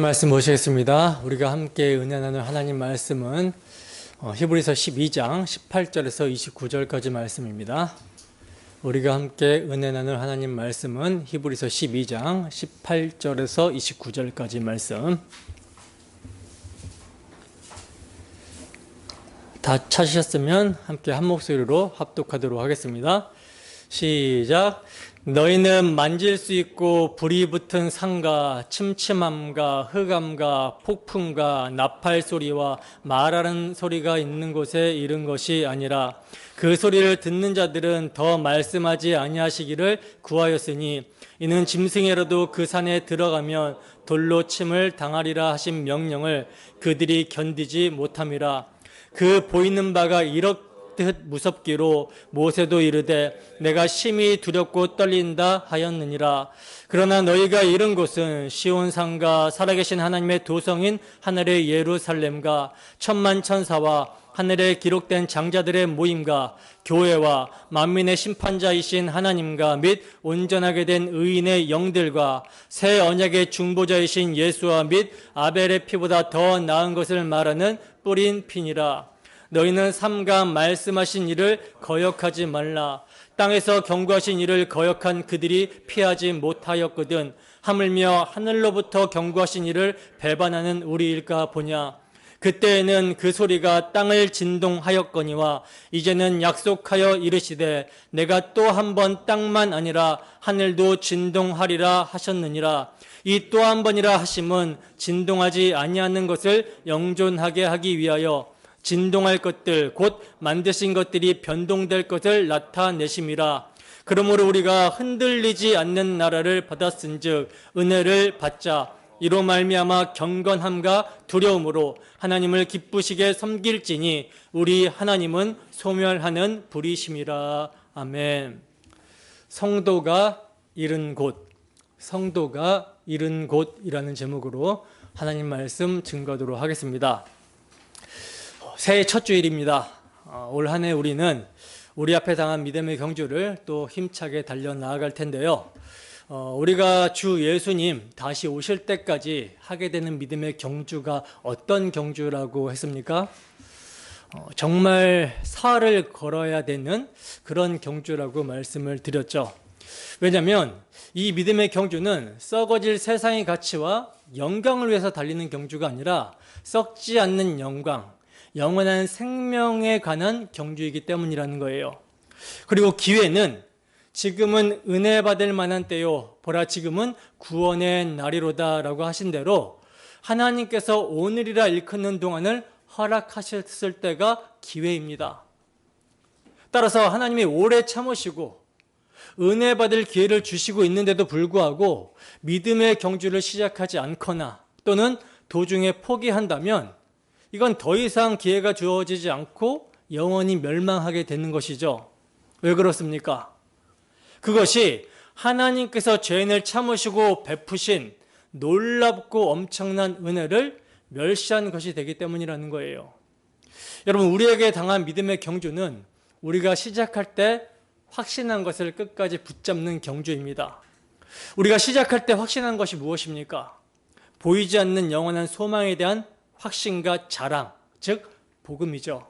말씀 보시겠습니다. 우리가 함께 은혜 나눌 하나님 말씀은 히브리서 12장 18절에서 29절까지 말씀입니다. 우리가 함께 은혜 나눌 하나님 말씀은 히브리서 12장 18절에서 29절까지 말씀. 다 찾으셨으면 함께 한 목소리로 합독하도록 하겠습니다. 시작. 너희는 만질 수 있고 불이 붙은 산과 침침함과 흑암과 폭풍과 나팔 소리와 말하는 소리가 있는 곳에 이른 것이 아니라 그 소리를 듣는 자들은 더 말씀하지 아니하시기를 구하였으니 이는 짐승이라도 그 산에 들어가면 돌로 침을 당하리라 하신 명령을 그들이 견디지 못함이라. 그 보이는 바가 이렇듯 무섭기로 모세도 이르되 내가 심히 두렵고 떨린다 하였느니라. 그러나 너희가 이른 곳은 시온산과 살아계신 하나님의 도성인 하늘의 예루살렘과 천만 천사와 하늘에 기록된 장자들의 모임과 교회와 만민의 심판자이신 하나님과 및 온전하게 된 의인의 영들과 새 언약의 중보자이신 예수와 및 아벨의 피보다 더 나은 것을 말하는 뿌린 피니라. 너희는 삼가 말씀하신 일을 거역하지 말라. 땅에서 경고하신 일을 거역한 그들이 피하지 못하였거든 하물며 하늘로부터 경고하신 일을 배반하는 우리일까 보냐. 그때에는 그 소리가 땅을 진동하였거니와 이제는 약속하여 이르시되 내가 또 한 번 땅만 아니라 하늘도 진동하리라 하셨느니라. 이 또 한 번이라 하심은 진동하지 아니하는 것을 영존하게 하기 위하여 진동할 것들 곧 만드신 것들이 변동될 것을 나타내심이라. 그러므로 우리가 흔들리지 않는 나라를 받았은즉 은혜를 받자. 이로 말미암아 경건함과 두려움으로 하나님을 기쁘시게 섬길지니 우리 하나님은 소멸하는 불이심이라. 아멘. 성도가 이른 곳, 성도가 이른 곳이라는 제목으로 하나님 말씀 증거하도록 하겠습니다. 새해 첫 주일입니다. 올 한 해 우리는 우리 앞에 당한 믿음의 경주를 또 힘차게 달려 나아갈 텐데요. 우리가 주 예수님 다시 오실 때까지 하게 되는 믿음의 경주가 어떤 경주라고 했습니까? 정말 살을 걸어야 되는 그런 경주라고 말씀을 드렸죠. 왜냐하면 이 믿음의 경주는 썩어질 세상의 가치와 영광을 위해서 달리는 경주가 아니라 썩지 않는 영광, 영원한 생명에 관한 경주이기 때문이라는 거예요. 그리고 기회는 지금은 은혜 받을 만한 때요, 보라 지금은 구원의 날이로다 라고 하신 대로 하나님께서 오늘이라 일컫는 동안을 허락하셨을 때가 기회입니다. 따라서 하나님이 오래 참으시고 은혜 받을 기회를 주시고 있는데도 불구하고 믿음의 경주를 시작하지 않거나 또는 도중에 포기한다면 이건 더 이상 기회가 주어지지 않고 영원히 멸망하게 되는 것이죠. 왜 그렇습니까? 그것이 하나님께서 죄인을 참으시고 베푸신 놀랍고 엄청난 은혜를 멸시한 것이 되기 때문이라는 거예요. 여러분, 우리에게 당한 믿음의 경주는 우리가 시작할 때 확신한 것을 끝까지 붙잡는 경주입니다. 우리가 시작할 때 확신한 것이 무엇입니까? 보이지 않는 영원한 소망에 대한 확신과 자랑, 즉 복음이죠.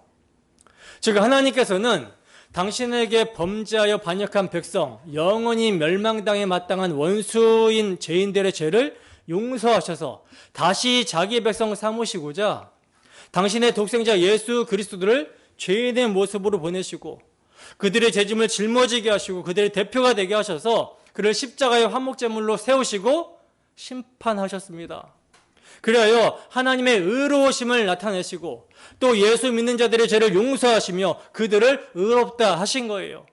즉 하나님께서는 당신에게 범죄하여 반역한 백성, 영원히 멸망당에 마땅한 원수인 죄인들의 죄를 용서하셔서 다시 자기 백성 삼으시고자 당신의 독생자 예수 그리스도를 죄인의 모습으로 보내시고 그들의 죄짐을 짊어지게 하시고 그들의 대표가 되게 하셔서 그를 십자가의 화목제물로 세우시고 심판하셨습니다. 그리하여 하나님의 의로우심을 나타내시고 또 예수 믿는 자들의 죄를 용서하시며 그들을 의롭다 하신 거예요.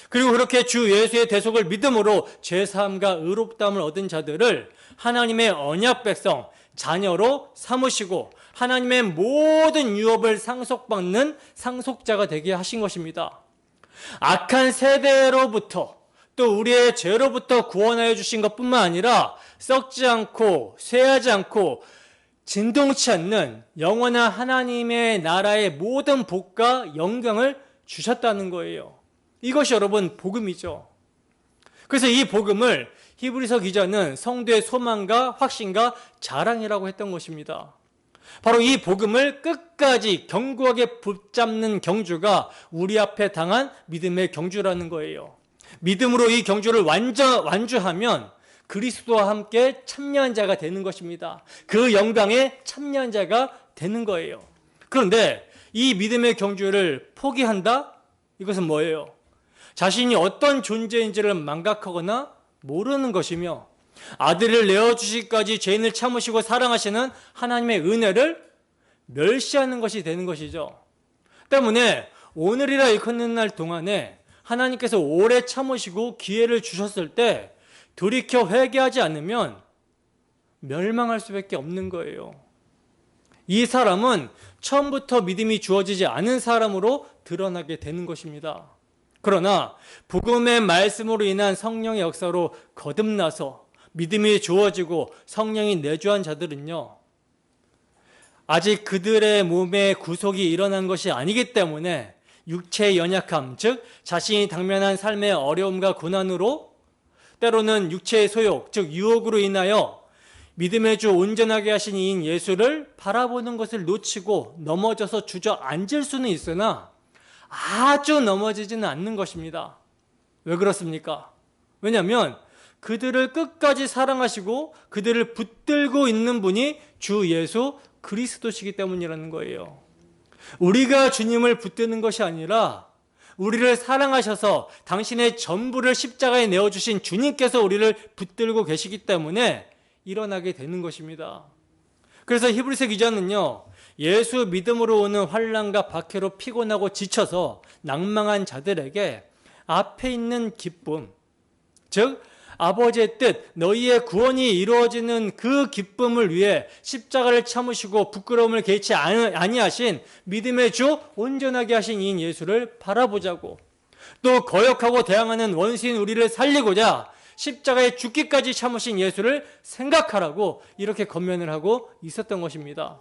그리고 그렇게 주 예수의 대속을 믿음으로 죄사함과 의롭다함을 얻은 자들을 하나님의 언약 백성, 자녀로 삼으시고 하나님의 모든 유업을 상속받는 상속자가 되게 하신 것입니다. 악한 세대로부터 또 우리의 죄로부터 구원하여 주신 것뿐만 아니라 썩지 않고 쇠하지 않고 진동치 않는 영원한 하나님의 나라의 모든 복과 영광을 주셨다는 거예요. 이것이 여러분 복음이죠. 그래서 이 복음을 히브리서 기자는 성도의 소망과 확신과 자랑이라고 했던 것입니다. 바로 이 복음을 끝까지 견고하게 붙잡는 경주가 우리 앞에 당한 믿음의 경주라는 거예요. 믿음으로 이 경주를 완주하면 그리스도와 함께 참여한 자가 되는 것입니다. 그 영광에 참여한 자가 되는 거예요. 그런데 이 믿음의 경주를 포기한다? 이것은 뭐예요? 자신이 어떤 존재인지를 망각하거나 모르는 것이며 아들을 내어주시기까지 죄인을 참으시고 사랑하시는 하나님의 은혜를 멸시하는 것이 되는 것이죠. 때문에 오늘이라 일컫는 날 동안에 하나님께서 오래 참으시고 기회를 주셨을 때 돌이켜 회개하지 않으면 멸망할 수밖에 없는 거예요. 이 사람은 처음부터 믿음이 주어지지 않은 사람으로 드러나게 되는 것입니다. 그러나 복음의 말씀으로 인한 성령의 역사로 거듭나서 믿음이 주어지고 성령이 내주한 자들은요, 아직 그들의 몸의 구속이 일어난 것이 아니기 때문에 육체의 연약함, 즉 자신이 당면한 삶의 어려움과 고난으로 때로는 육체의 소욕, 즉 유혹으로 인하여 믿음의 주 온전하게 하신 이인 예수를 바라보는 것을 놓치고 넘어져서 주저앉을 수는 있으나 아주 넘어지지는 않는 것입니다. 왜 그렇습니까? 왜냐하면 그들을 끝까지 사랑하시고 그들을 붙들고 있는 분이 주 예수 그리스도시기 때문이라는 거예요. 우리가 주님을 붙드는 것이 아니라 우리를 사랑하셔서 당신의 전부를 십자가에 내어주신 주님께서 우리를 붙들고 계시기 때문에 일어나게 되는 것입니다. 그래서 히브리서 기자는요, 예수 믿음으로 오는 환난과 박해로 피곤하고 지쳐서 낭망한 자들에게 앞에 있는 기쁨, 즉 아버지의 뜻, 너희의 구원이 이루어지는 그 기쁨을 위해 십자가를 참으시고 부끄러움을 개의치 아니하신 믿음의 주 온전하게 하신 이인 예수를 바라보자고, 또 거역하고 대항하는 원수인 우리를 살리고자 십자가에 죽기까지 참으신 예수를 생각하라고 이렇게 권면을 하고 있었던 것입니다.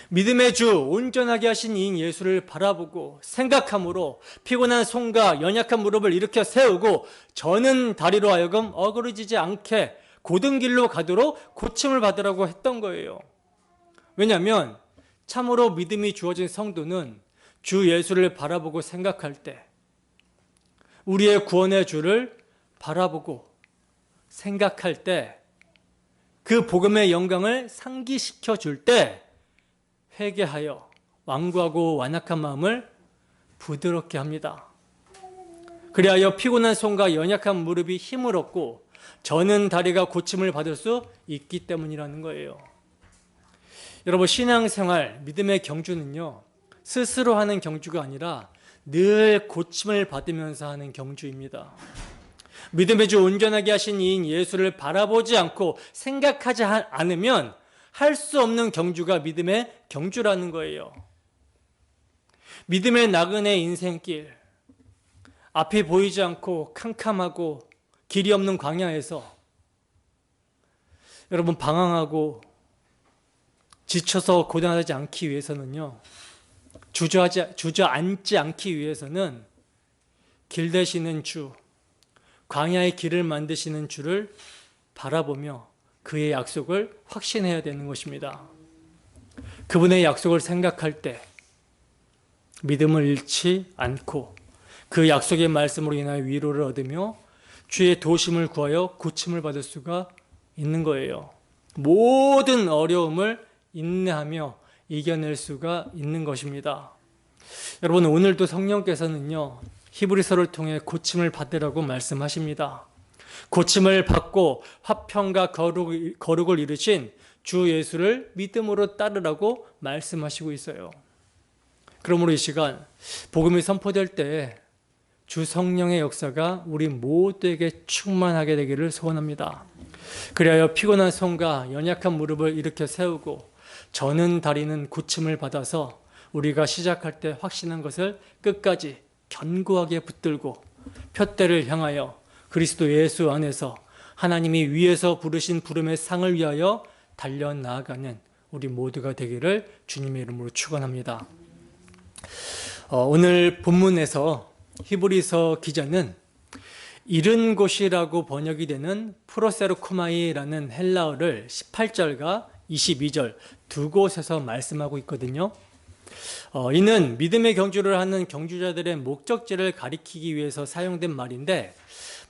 믿음의 주 온전하게 하신 이인 예수를 바라보고 생각함으로 피곤한 손과 연약한 무릎을 일으켜 세우고 저는 다리로 하여금 어그러지지 않게 곧은 길로 가도록 고침을 받으라고 했던 거예요. 왜냐하면 참으로 믿음이 주어진 성도는 주 예수를 바라보고 생각할 때, 우리의 구원의 주를 바라보고 생각할 때, 그 복음의 영광을 상기시켜 줄 때 회개하여 완고하고 완악한 마음을 부드럽게 합니다. 그리하여 피곤한 손과 연약한 무릎이 힘을 얻고 저는 다리가 고침을 받을 수 있기 때문이라는 거예요. 여러분, 신앙생활, 믿음의 경주는요, 스스로 하는 경주가 아니라 늘 고침을 받으면서 하는 경주입니다. 믿음의 주 온전하게 하신 이인 예수를 바라보지 않고 생각하지 않으면 할 수 없는 경주가 믿음의 경주라는 거예요. 믿음의 나그네 인생길, 앞이 보이지 않고 캄캄하고 길이 없는 광야에서 여러분 방황하고 지쳐서 고단하지 않기 위해서는요, 주저앉지 않기 위해서는 길 되시는 주, 광야의 길을 만드시는 주를 바라보며 그의 약속을 확신해야 되는 것입니다. 그분의 약속을 생각할 때 믿음을 잃지 않고 그 약속의 말씀으로 인하여 위로를 얻으며 주의 도심을 구하여 고침을 받을 수가 있는 거예요. 모든 어려움을 인내하며 이겨낼 수가 있는 것입니다. 여러분, 오늘도 성령께서는요, 히브리서를 통해 고침을 받으라고 말씀하십니다. 고침을 받고 화평과 거룩을 이루신 주 예수를 믿음으로 따르라고 말씀하시고 있어요. 그러므로 이 시간 복음이 선포될 때 주 성령의 역사가 우리 모두에게 충만하게 되기를 소원합니다. 그리하여 피곤한 손과 연약한 무릎을 일으켜 세우고 저는 다리는 고침을 받아서 우리가 시작할 때 확신한 것을 끝까지 견고하게 붙들고 푯대를 향하여 그리스도 예수 안에서 하나님이 위에서 부르신 부름의 상을 위하여 달려나가는 우리 모두가 되기를 주님의 이름으로 축원합니다. 오늘 본문에서 히브리서 기자는 이른 곳이라고 번역이 되는 프로세르코마이라는 헬라어를 18절과 22절 두 곳에서 말씀하고 있거든요. 이는 믿음의 경주를 하는 경주자들의 목적지를 가리키기 위해서 사용된 말인데,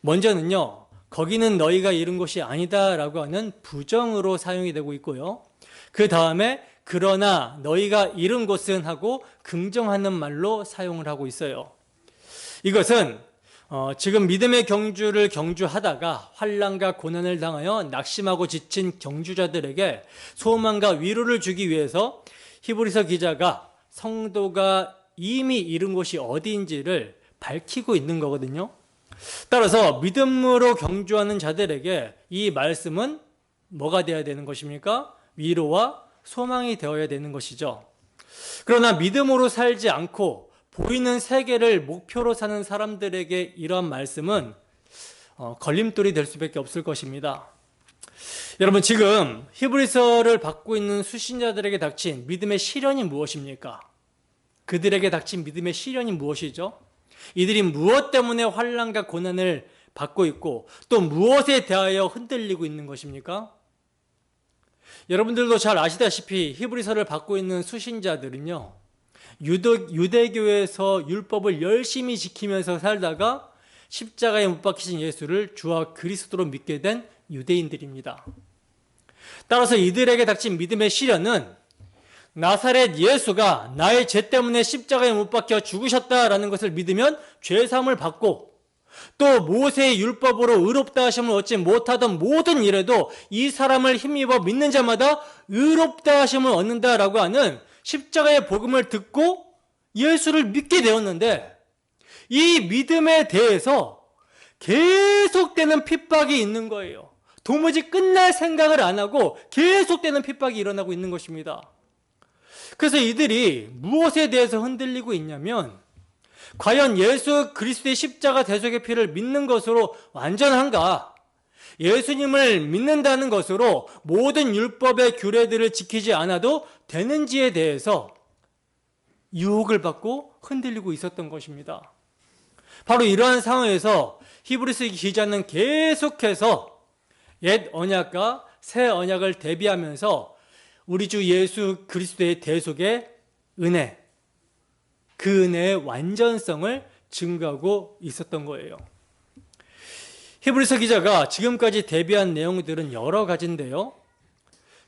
먼저는요, 거기는 너희가 이른 곳이 아니다 라고 하는 부정으로 사용이 되고 있고요. 그 다음에 그러나 너희가 이른 곳은 하고 긍정하는 말로 사용을 하고 있어요. 이것은 지금 믿음의 경주를 경주하다가 환난과 고난을 당하여 낙심하고 지친 경주자들에게 소망과 위로를 주기 위해서 히브리서 기자가 성도가 이미 이른 곳이 어디인지를 밝히고 있는 거거든요. 따라서 믿음으로 경주하는 자들에게 이 말씀은 뭐가 되어야 되는 것입니까? 위로와 소망이 되어야 되는 것이죠. 그러나 믿음으로 살지 않고 보이는 세계를 목표로 사는 사람들에게 이러한 말씀은 걸림돌이 될 수밖에 없을 것입니다. 여러분, 지금 히브리서를 받고 있는 수신자들에게 닥친 믿음의 시련이 무엇입니까? 그들에게 닥친 믿음의 시련이 무엇이죠? 이들이 무엇 때문에 환난과 고난을 받고 있고 또 무엇에 대하여 흔들리고 있는 것입니까? 여러분들도 잘 아시다시피 히브리서를 받고 있는 수신자들은요, 유대교에서 율법을 열심히 지키면서 살다가 십자가에 못 박히신 예수를 주와 그리스도로 믿게 된 유대인들입니다. 따라서 이들에게 닥친 믿음의 시련은 나사렛 예수가 나의 죄 때문에 십자가에 못 박혀 죽으셨다라는 것을 믿으면 죄사함을 받고, 또 모세의 율법으로 의롭다 하심을 얻지 못하던 모든 일에도 이 사람을 힘입어 믿는 자마다 의롭다 하심을 얻는다라고 하는 십자가의 복음을 듣고 예수를 믿게 되었는데, 이 믿음에 대해서 계속되는 핍박이 있는 거예요. 도무지 끝날 생각을 안 하고 계속되는 핍박이 일어나고 있는 것입니다. 그래서 이들이 무엇에 대해서 흔들리고 있냐면, 과연 예수 그리스도의 십자가 대속의 피를 믿는 것으로 완전한가? 예수님을 믿는다는 것으로 모든 율법의 규례들을 지키지 않아도 되는지에 대해서 유혹을 받고 흔들리고 있었던 것입니다. 바로 이러한 상황에서 히브리서 기자는 계속해서 옛 언약과 새 언약을 대비하면서 우리 주 예수 그리스도의 대속의 은혜, 그 은혜의 완전성을 증거하고 있었던 거예요. 히브리서 기자가 지금까지 대비한 내용들은 여러 가지인데요.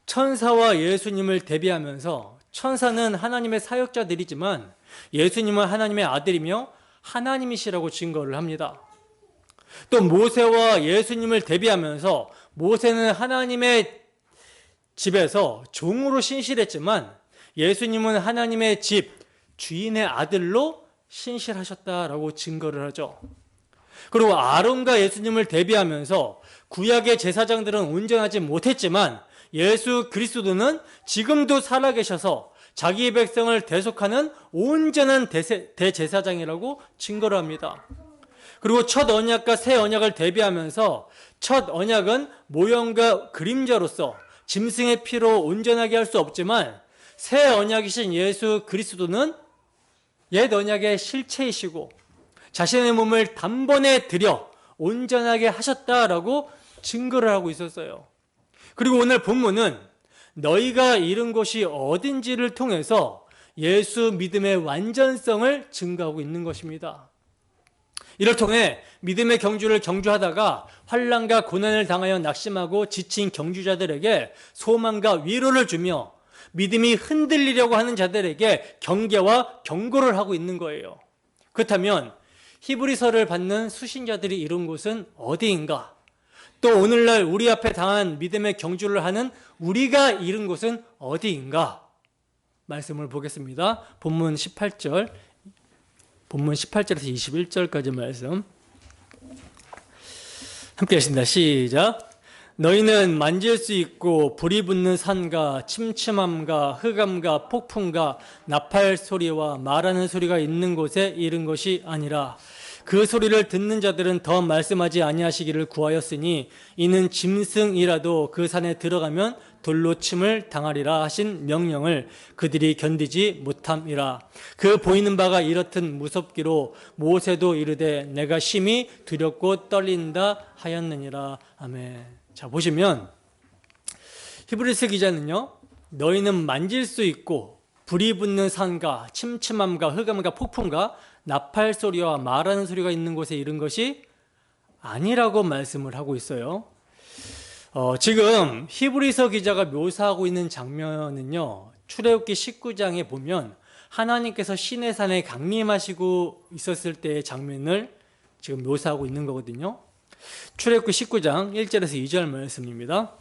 천사와 예수님을 대비하면서, 천사는 하나님의 사역자들이지만 예수님은 하나님의 아들이며 하나님이시라고 증거를 합니다. 또 모세와 예수님을 대비하면서, 모세는 하나님의 집에서 종으로 신실했지만 예수님은 하나님의 집 주인의 아들로 신실하셨다라고 증거를 하죠. 그리고 아론과 예수님을 대비하면서 구약의 제사장들은 온전하지 못했지만 예수 그리스도는 지금도 살아계셔서 자기의 백성을 대속하는 온전한 대제사장이라고 증거를 합니다. 그리고 첫 언약과 새 언약을 대비하면서, 첫 언약은 모형과 그림자로서 짐승의 피로 온전하게 할 수 없지만 새 언약이신 예수 그리스도는 옛 언약의 실체이시고 자신의 몸을 단번에 들여 온전하게 하셨다라고 증거를 하고 있었어요. 그리고 오늘 본문은 너희가 이른 곳이 어딘지를 통해서 예수 믿음의 완전성을 증거하고 있는 것입니다. 이를 통해 믿음의 경주를 경주하다가 환난과 고난을 당하여 낙심하고 지친 경주자들에게 소망과 위로를 주며 믿음이 흔들리려고 하는 자들에게 경계와 경고를 하고 있는 거예요. 그렇다면 히브리서를 받는 수신자들이 이룬 곳은 어디인가? 또 오늘날 우리 앞에 당한 믿음의 경주를 하는 우리가 이룬 곳은 어디인가? 말씀을 보겠습니다. 본문 18절에서 21절까지 말씀 함께 하십니다. 시작. 너희는 만질 수 있고 불이 붙는 산과 침침함과 흑암과 폭풍과 나팔 소리와 말하는 소리가 있는 곳에 이른 것이 아니라 그 소리를 듣는 자들은 더 말씀하지 아니하시기를 구하였으니 이는 짐승이라도 그 산에 들어가면 돌로 침을 당하리라 하신 명령을 그들이 견디지 못함이라. 그 보이는 바가 이렇듯 무섭기로 모세도 이르되 내가 심히 두렵고 떨린다 하였느니라. 아멘. 자, 보시면 히브리서 기자는요, 너희는 만질 수 있고 불이 붙는 산과 침침함과 흑암과 폭풍과 나팔 소리와 말하는 소리가 있는 곳에 이른 것이 아니라고 말씀을 하고 있어요. 지금 히브리서 기자가 묘사하고 있는 장면은요, 출애굽기 19장에 보면 하나님께서 시내산에 강림하시고 있었을 때의 장면을 지금 묘사하고 있는 거거든요. 출애굽기 19장 1절에서 2절 말씀입니다.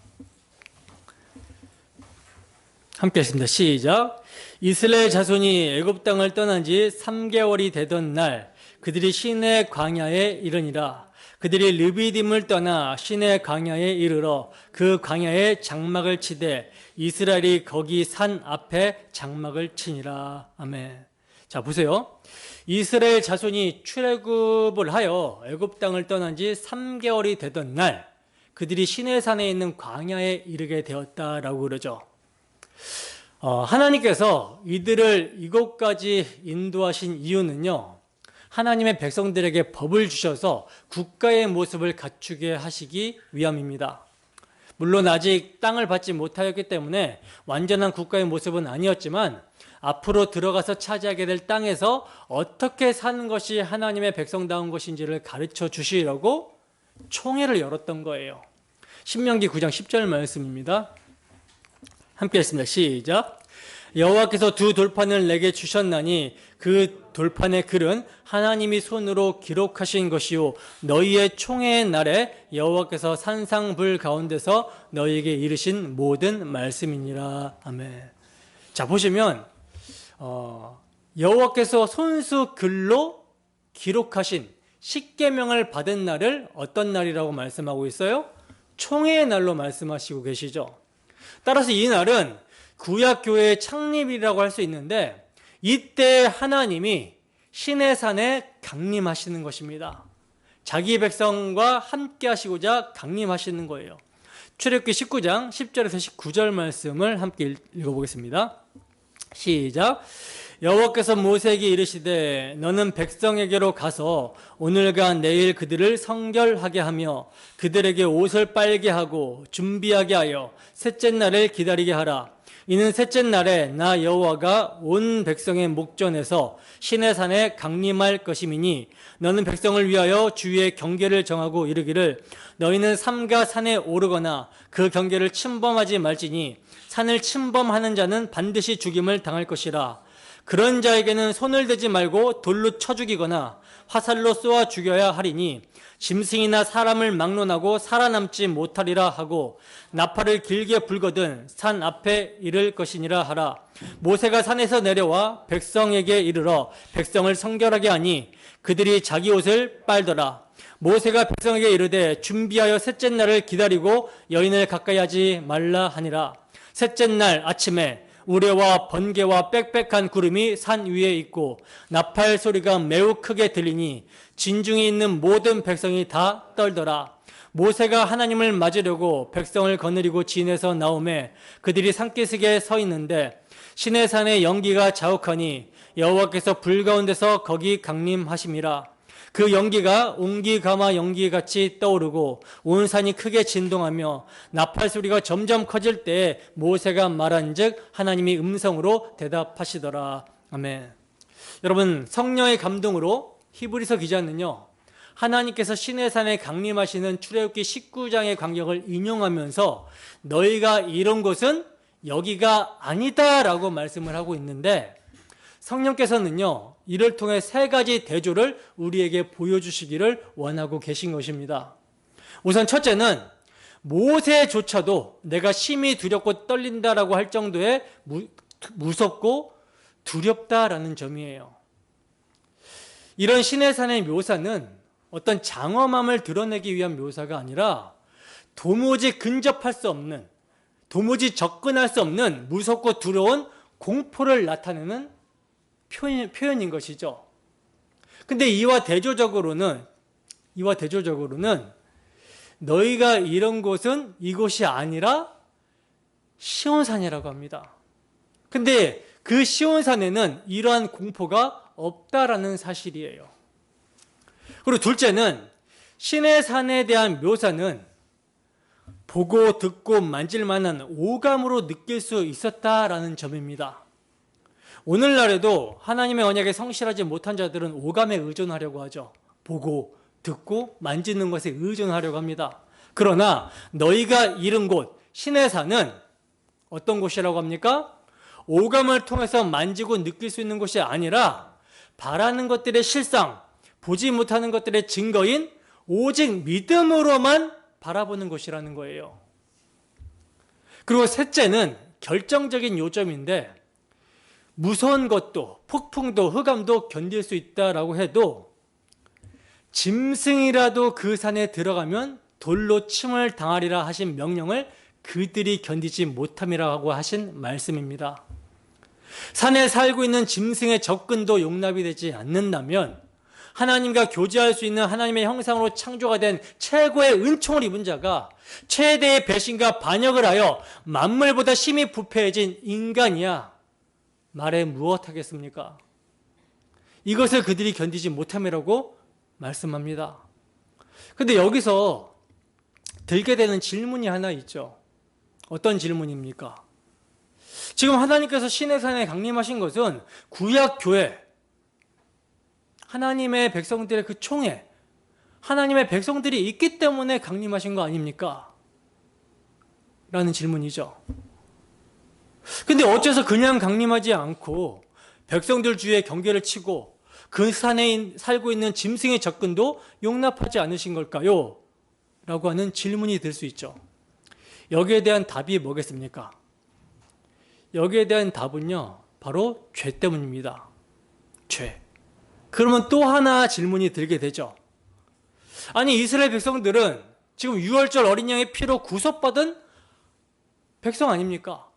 함께 했습니다. 시작. 이스라엘 자손이 애굽 땅을 떠난 지 3개월이 되던 날 그들이 시내 광야에 이르니라. 그들이 르비딤을 떠나 시내 광야에 이르러 그 광야에 장막을 치되 이스라엘이 거기 산 앞에 장막을 치니라. 아멘. 자, 보세요. 이스라엘 자손이 출애굽을 하여 애굽 땅을 떠난 지 3개월이 되던 날 그들이 시내산에 있는 광야에 이르게 되었다라고 그러죠. 하나님께서 이들을 이곳까지 인도하신 이유는요, 하나님의 백성들에게 법을 주셔서 국가의 모습을 갖추게 하시기 위함입니다. 물론 아직 땅을 받지 못하였기 때문에 완전한 국가의 모습은 아니었지만 앞으로 들어가서 차지하게 될 땅에서 어떻게 사는 것이 하나님의 백성다운 것인지를 가르쳐 주시려고 총회를 열었던 거예요. 신명기 9장 10절 말씀입니다. 함께 했습니다. 시작. 여호와께서 두 돌판을 내게 주셨나니 그 돌판의 글은 하나님이 손으로 기록하신 것이요 너희의 총회의 날에 여호와께서 산상불 가운데서 너희에게 이르신 모든 말씀이니라. 아멘. 자, 보시면 여호와께서 손수 글로 기록하신 십계명을 받은 날을 어떤 날이라고 말씀하고 있어요? 총회의 날로 말씀하시고 계시죠. 따라서 이 날은 구약교회의 창립이라고 할 수 있는데 이때 하나님이 시내산에 강림하시는 것입니다. 자기 백성과 함께 하시고자 강림하시는 거예요. 출애굽기 19장 10절에서 19절 말씀을 함께 읽어보겠습니다. 시작. 여호와께서 모세에게 이르시되 너는 백성에게로 가서 오늘과 내일 그들을 성결하게 하며 그들에게 옷을 빨게 하고 준비하게 하여 셋째 날을 기다리게 하라. 이는 셋째 날에 나 여호와가 온 백성의 목전에서 시내산에 강림할 것임이니 너는 백성을 위하여 주의 경계를 정하고 이르기를 너희는 삼가 산에 오르거나 그 경계를 침범하지 말지니 산을 침범하는 자는 반드시 죽임을 당할 것이라. 그런 자에게는 손을 대지 말고 돌로 쳐 죽이거나 화살로 쏘아 죽여야 하리니 짐승이나 사람을 막론하고 살아남지 못하리라 하고 나팔을 길게 불거든 산 앞에 이를 것이니라 하라. 모세가 산에서 내려와 백성에게 이르러 백성을 성결하게 하니 그들이 자기 옷을 빨더라. 모세가 백성에게 이르되 준비하여 셋째 날을 기다리고 여인을 가까이 하지 말라 하니라. 셋째 날 아침에 우레와 번개와 빽빽한 구름이 산 위에 있고 나팔 소리가 매우 크게 들리니 진중에 있는 모든 백성이 다 떨더라. 모세가 하나님을 맞으려고 백성을 거느리고 진에서 나오매 그들이 산기슭에 서 있는데 시내산의 연기가 자욱하니 여호와께서 불 가운데서 거기 강림하심이라. 그 연기가 옹기가마 연기같이 떠오르고 온 산이 크게 진동하며 나팔 소리가 점점 커질 때 모세가 말한즉 하나님이 음성으로 대답하시더라. 아멘. 여러분, 성령의 감동으로 히브리서 기자는요, 하나님께서 시내산에 강림하시는 출애굽기 19장의 광경을 인용하면서 너희가 이런 곳은 여기가 아니다라고 말씀을 하고 있는데 성령께서는요, 이를 통해 세 가지 대조를 우리에게 보여주시기를 원하고 계신 것입니다. 우선 첫째는 모세조차도 내가 심히 두렵고 떨린다라고 할 정도의 무섭고 두렵다라는 점이에요. 이런 시내산의 묘사는 어떤 장엄함을 드러내기 위한 묘사가 아니라 도무지 근접할 수 없는, 도무지 접근할 수 없는 무섭고 두려운 공포를 나타내는 표현인 것이죠. 근데 이와 대조적으로는 너희가 이런 곳은 이곳이 아니라 시온산이라고 합니다. 근데 그 시온산에는 이러한 공포가 없다라는 사실이에요. 그리고 둘째는 신의 산에 대한 묘사는 보고 듣고 만질 만한 오감으로 느낄 수 있었다라는 점입니다. 오늘날에도 하나님의 언약에 성실하지 못한 자들은 오감에 의존하려고 하죠. 보고 듣고 만지는 것에 의존하려고 합니다. 그러나 너희가 이른 곳 신의 산은 어떤 곳이라고 합니까? 오감을 통해서 만지고 느낄 수 있는 곳이 아니라 바라는 것들의 실상, 보지 못하는 것들의 증거인 오직 믿음으로만 바라보는 곳이라는 거예요. 그리고 셋째는 결정적인 요점인데, 무서운 것도 폭풍도 흑암도 견딜 수 있다라고 해도 짐승이라도 그 산에 들어가면 돌로 침을 당하리라 하신 명령을 그들이 견디지 못함이라고 하신 말씀입니다. 산에 살고 있는 짐승의 접근도 용납이 되지 않는다면 하나님과 교제할 수 있는 하나님의 형상으로 창조가 된 최고의 은총을 입은 자가 최대의 배신과 반역을 하여 만물보다 심히 부패해진 인간이야 말해 무엇하겠습니까? 이것을 그들이 견디지 못함이라고 말씀합니다. 근데 여기서 들게 되는 질문이 하나 있죠. 어떤 질문입니까? 지금 하나님께서 신의 산에 강림하신 것은 구약 교회, 하나님의 백성들의 그 총회, 하나님의 백성들이 있기 때문에 강림하신 거 아닙니까? 라는 질문이죠. 근데 어째서 그냥 강림하지 않고 백성들 주위에 경계를 치고 그 산에 살고 있는 짐승의 접근도 용납하지 않으신 걸까요? 라고 하는 질문이 들 수 있죠. 여기에 대한 답이 뭐겠습니까? 여기에 대한 답은요, 바로 죄 때문입니다. 죄. 그러면 또 하나 질문이 들게 되죠. 아니, 이스라엘 백성들은 지금 유월절 어린 양의 피로 구속받은 백성 아닙니까?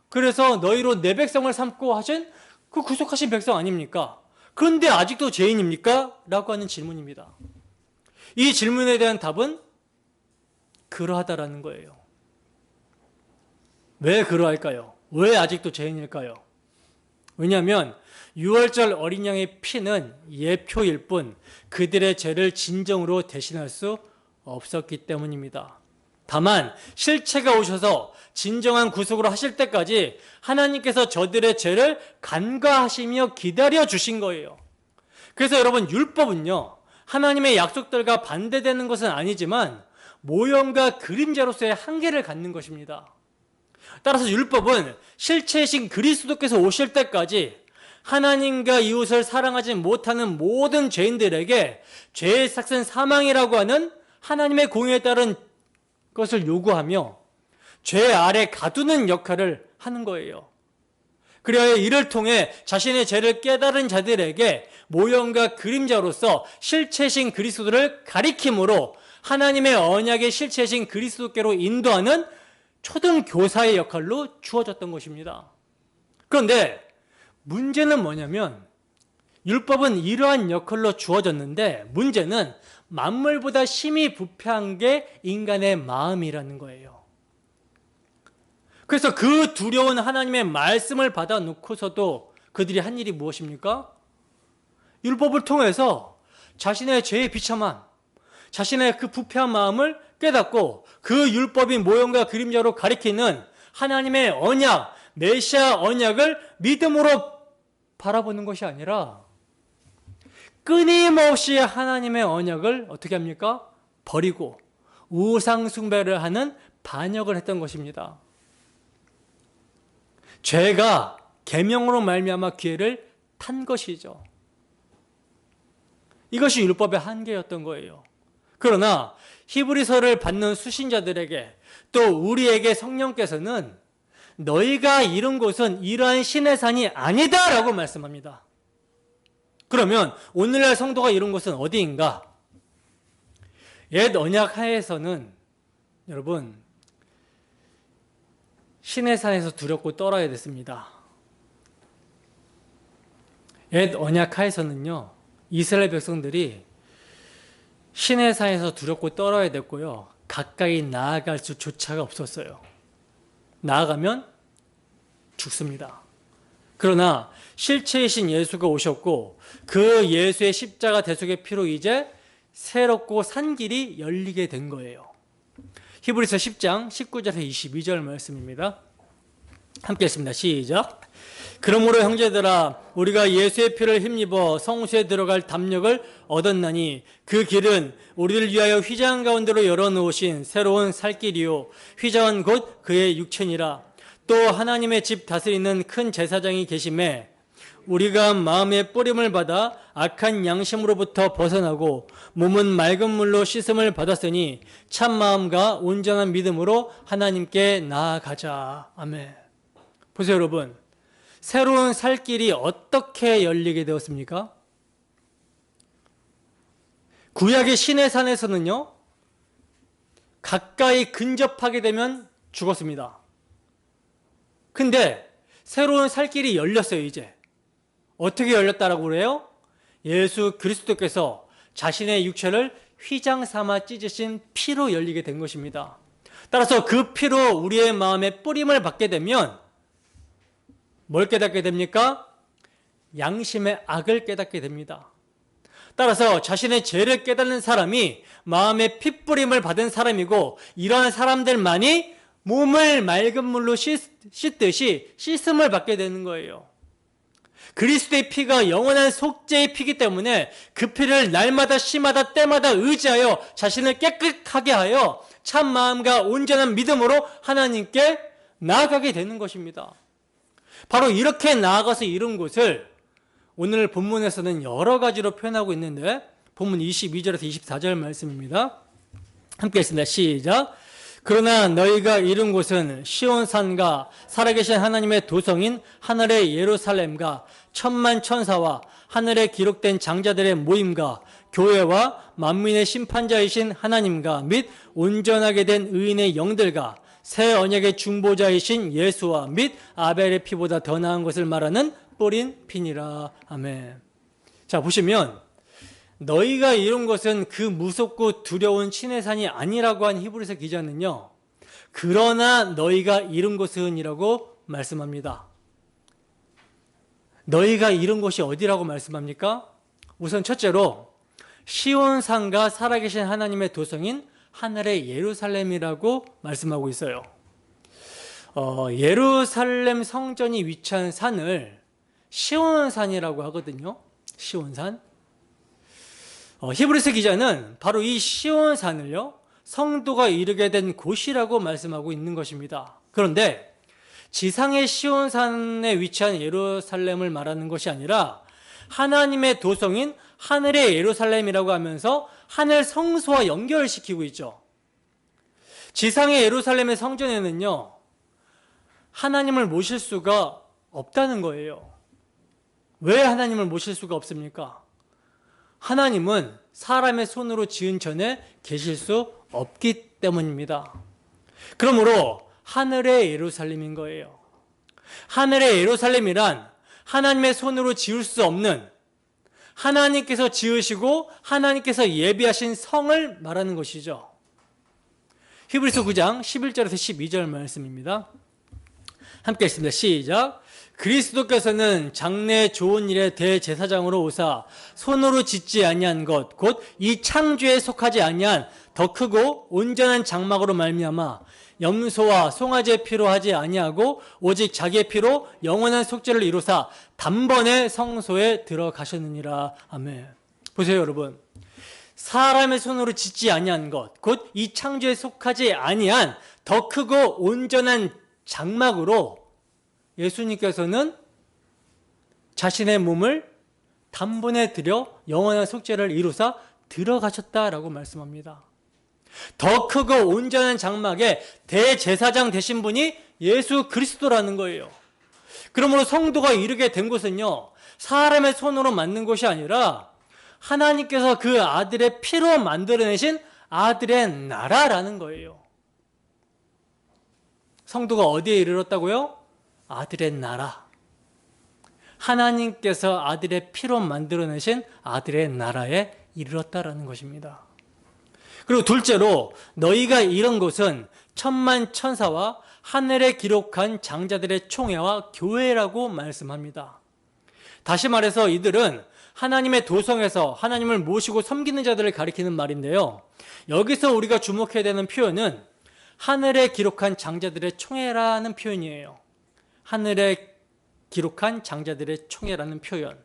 그래서 너희로 내 백성을 삼고 하신 그 구속하신 백성 아닙니까? 그런데 아직도 죄인입니까? 라고 하는 질문입니다. 이 질문에 대한 답은 그러하다라는 거예요. 왜 그러할까요? 왜 아직도 죄인일까요? 왜냐하면 유월절 어린 양의 피는 예표일 뿐 그들의 죄를 진정으로 대신할 수 없었기 때문입니다. 다만 실체가 오셔서 진정한 구속으로 하실 때까지 하나님께서 저들의 죄를 간과하시며 기다려 주신 거예요. 그래서 여러분, 율법은요, 하나님의 약속들과 반대되는 것은 아니지만 모형과 그림자로서의 한계를 갖는 것입니다. 따라서 율법은 실체이신 그리스도께서 오실 때까지 하나님과 이웃을 사랑하지 못하는 모든 죄인들에게 죄의 삭은 사망이라고 하는 하나님의 공의에 따른 것을 요구하며 죄 아래 가두는 역할을 하는 거예요. 그래야 이를 통해 자신의 죄를 깨달은 자들에게 모형과 그림자로서 실체이신 그리스도를 가리킴으로 하나님의 언약의 실체이신 그리스도께로 인도하는 초등 교사의 역할로 주어졌던 것입니다. 그런데 문제는 뭐냐면 율법은 이러한 역할로 주어졌는데 문제는 만물보다 심히 부패한 게 인간의 마음이라는 거예요. 그래서 그 두려운 하나님의 말씀을 받아놓고서도 그들이 한 일이 무엇입니까? 율법을 통해서 자신의 죄의 비참함, 자신의 그 부패한 마음을 깨닫고 그 율법이 모형과 그림자로 가리키는 하나님의 언약, 메시아 언약을 믿음으로 바라보는 것이 아니라 끊임없이 하나님의 언약을 어떻게 합니까? 버리고 우상 숭배를 하는 반역을 했던 것입니다. 죄가 계명으로 말미암아 기회를 탄 것이죠. 이것이 율법의 한계였던 거예요. 그러나 히브리서를 받는 수신자들에게 또 우리에게 성령께서는 너희가 이룬 곳은 이러한 신의 산이 아니다라고 말씀합니다. 그러면 오늘날 성도가 이룬 곳은 어디인가? 옛 언약 하에서는 여러분 신의 산에서 두렵고 떨어야 됐습니다. 옛 언약 하에서는요, 이스라엘 백성들이 시내산에서 두렵고 떨어야 됐고요. 가까이 나아갈 수조차가 없었어요. 나아가면 죽습니다. 그러나 실체이신 예수가 오셨고 그 예수의 십자가 대속의 피로 이제 새롭고 산 길이 열리게 된 거예요. 히브리서 10장 19절에서 22절 말씀입니다. 함께 읽습니다. 시작. 그러므로 형제들아 우리가 예수의 피를 힘입어 성소에 들어갈 담력을 얻었나니 그 길은 우리를 위하여 휘장 가운데로 열어놓으신 새로운 살 길이요 휘장은 곧 그의 육체니라. 또 하나님의 집 다스리는 큰 제사장이 계심에 우리가 마음의 뿌림을 받아 악한 양심으로부터 벗어나고 몸은 맑은 물로 씻음을 받았으니 참 마음과 온전한 믿음으로 하나님께 나아가자. 아멘. 보세요 여러분, 새로운 살 길이 어떻게 열리게 되었습니까? 구약의 시내산에서는요 가까이 근접하게 되면 죽었습니다. 근데 새로운 살 길이 열렸어요. 이제 어떻게 열렸다라고 그래요? 예수 그리스도께서 자신의 육체를 휘장 삼아 찢으신 피로 열리게 된 것입니다. 따라서 그 피로 우리의 마음에 뿌림을 받게 되면 뭘 깨닫게 됩니까? 양심의 악을 깨닫게 됩니다. 따라서 자신의 죄를 깨닫는 사람이 마음의 핏뿌림을 받은 사람이고 이러한 사람들만이 몸을 맑은 물로 씻듯이 씻음을 받게 되는 거예요. 그리스도의 피가 영원한 속죄의 피이기 때문에 그 피를 날마다 시마다 때마다 의지하여 자신을 깨끗하게 하여 참 마음과 온전한 믿음으로 하나님께 나아가게 되는 것입니다. 바로 이렇게 나아가서 이룬 것을 오늘 본문에서는 여러 가지로 표현하고 있는데 본문 22절에서 24절 말씀입니다. 함께 읽습니다. 시작. 그러나 너희가 이룬 곳은 시온산과 살아계신 하나님의 도성인 하늘의 예루살렘과 천만 천사와 하늘에 기록된 장자들의 모임과 교회와 만민의 심판자이신 하나님과 및 온전하게 된 의인의 영들과 새 언약의 중보자이신 예수와 및 아벨의 피보다 더 나은 것을 말하는 뿌린 피니라. 아멘. 자, 보시면 너희가 이룬 것은 그 무섭고 두려운 시내산이 아니라고 한 히브리서 기자는요 그러나 너희가 이룬 것은 이라고 말씀합니다. 너희가 이룬 것이 어디라고 말씀합니까? 우선 첫째로 시온산과 살아계신 하나님의 도성인 하늘의 예루살렘이라고 말씀하고 있어요. 예루살렘 성전이 위치한 산을 시온산이라고 하거든요. 시온산. 히브리서 기자는 바로 이 시온산을요 성도가 이르게 된 곳이라고 말씀하고 있는 것입니다. 그런데 지상의 시온산에 위치한 예루살렘을 말하는 것이 아니라 하나님의 도성인 하늘의 예루살렘이라고 하면서 하늘 성소와 연결을 시키고 있죠. 지상의 예루살렘의 성전에는요 하나님을 모실 수가 없다는 거예요. 왜 하나님을 모실 수가 없습니까? 하나님은 사람의 손으로 지은 전에 계실 수 없기 때문입니다. 그러므로 하늘의 예루살렘인 거예요. 하늘의 예루살렘이란 하나님의 손으로 지을 수 없는 하나님께서 지으시고 하나님께서 예비하신 성을 말하는 것이죠. 히브리서 9장 11절에서 12절 말씀입니다. 함께 읽습니다. 시작. 그리스도께서는 장래 좋은 일의 대제사장으로 오사 손으로 짓지 아니한 것 곧 이 창조에 속하지 아니한 더 크고 온전한 장막으로 말미암아 염소와 송아지의 피로 하지 아니하고 오직 자기의 피로 영원한 속죄를 이루사 단번에 성소에 들어가셨느니라. 아멘. 보세요 여러분, 사람의 손으로 짓지 아니한 것 곧 이 창조에 속하지 아니한 더 크고 온전한 장막으로 예수님께서는 자신의 몸을 단번에 들여 영원한 속죄를 이루사 들어가셨다라고 말씀합니다. 더 크고 온전한 장막에 대제사장 되신 분이 예수 그리스도라는 거예요. 그러므로 성도가 이르게 된 곳은요 사람의 손으로 만든 것이 아니라 하나님께서 그 아들의 피로 만들어내신 아들의 나라라는 거예요. 성도가 어디에 이르렀다고요? 아들의 나라, 하나님께서 아들의 피로 만들어내신 아들의 나라에 이르렀다라는 것입니다. 그리고 둘째로 너희가 이런 곳은 천만 천사와 하늘에 기록한 장자들의 총회와 교회라고 말씀합니다. 다시 말해서 이들은 하나님의 도성에서 하나님을 모시고 섬기는 자들을 가리키는 말인데요. 여기서 우리가 주목해야 되는 표현은 하늘에 기록한 장자들의 총회라는 표현이에요. 하늘에 기록한 장자들의 총회라는 표현.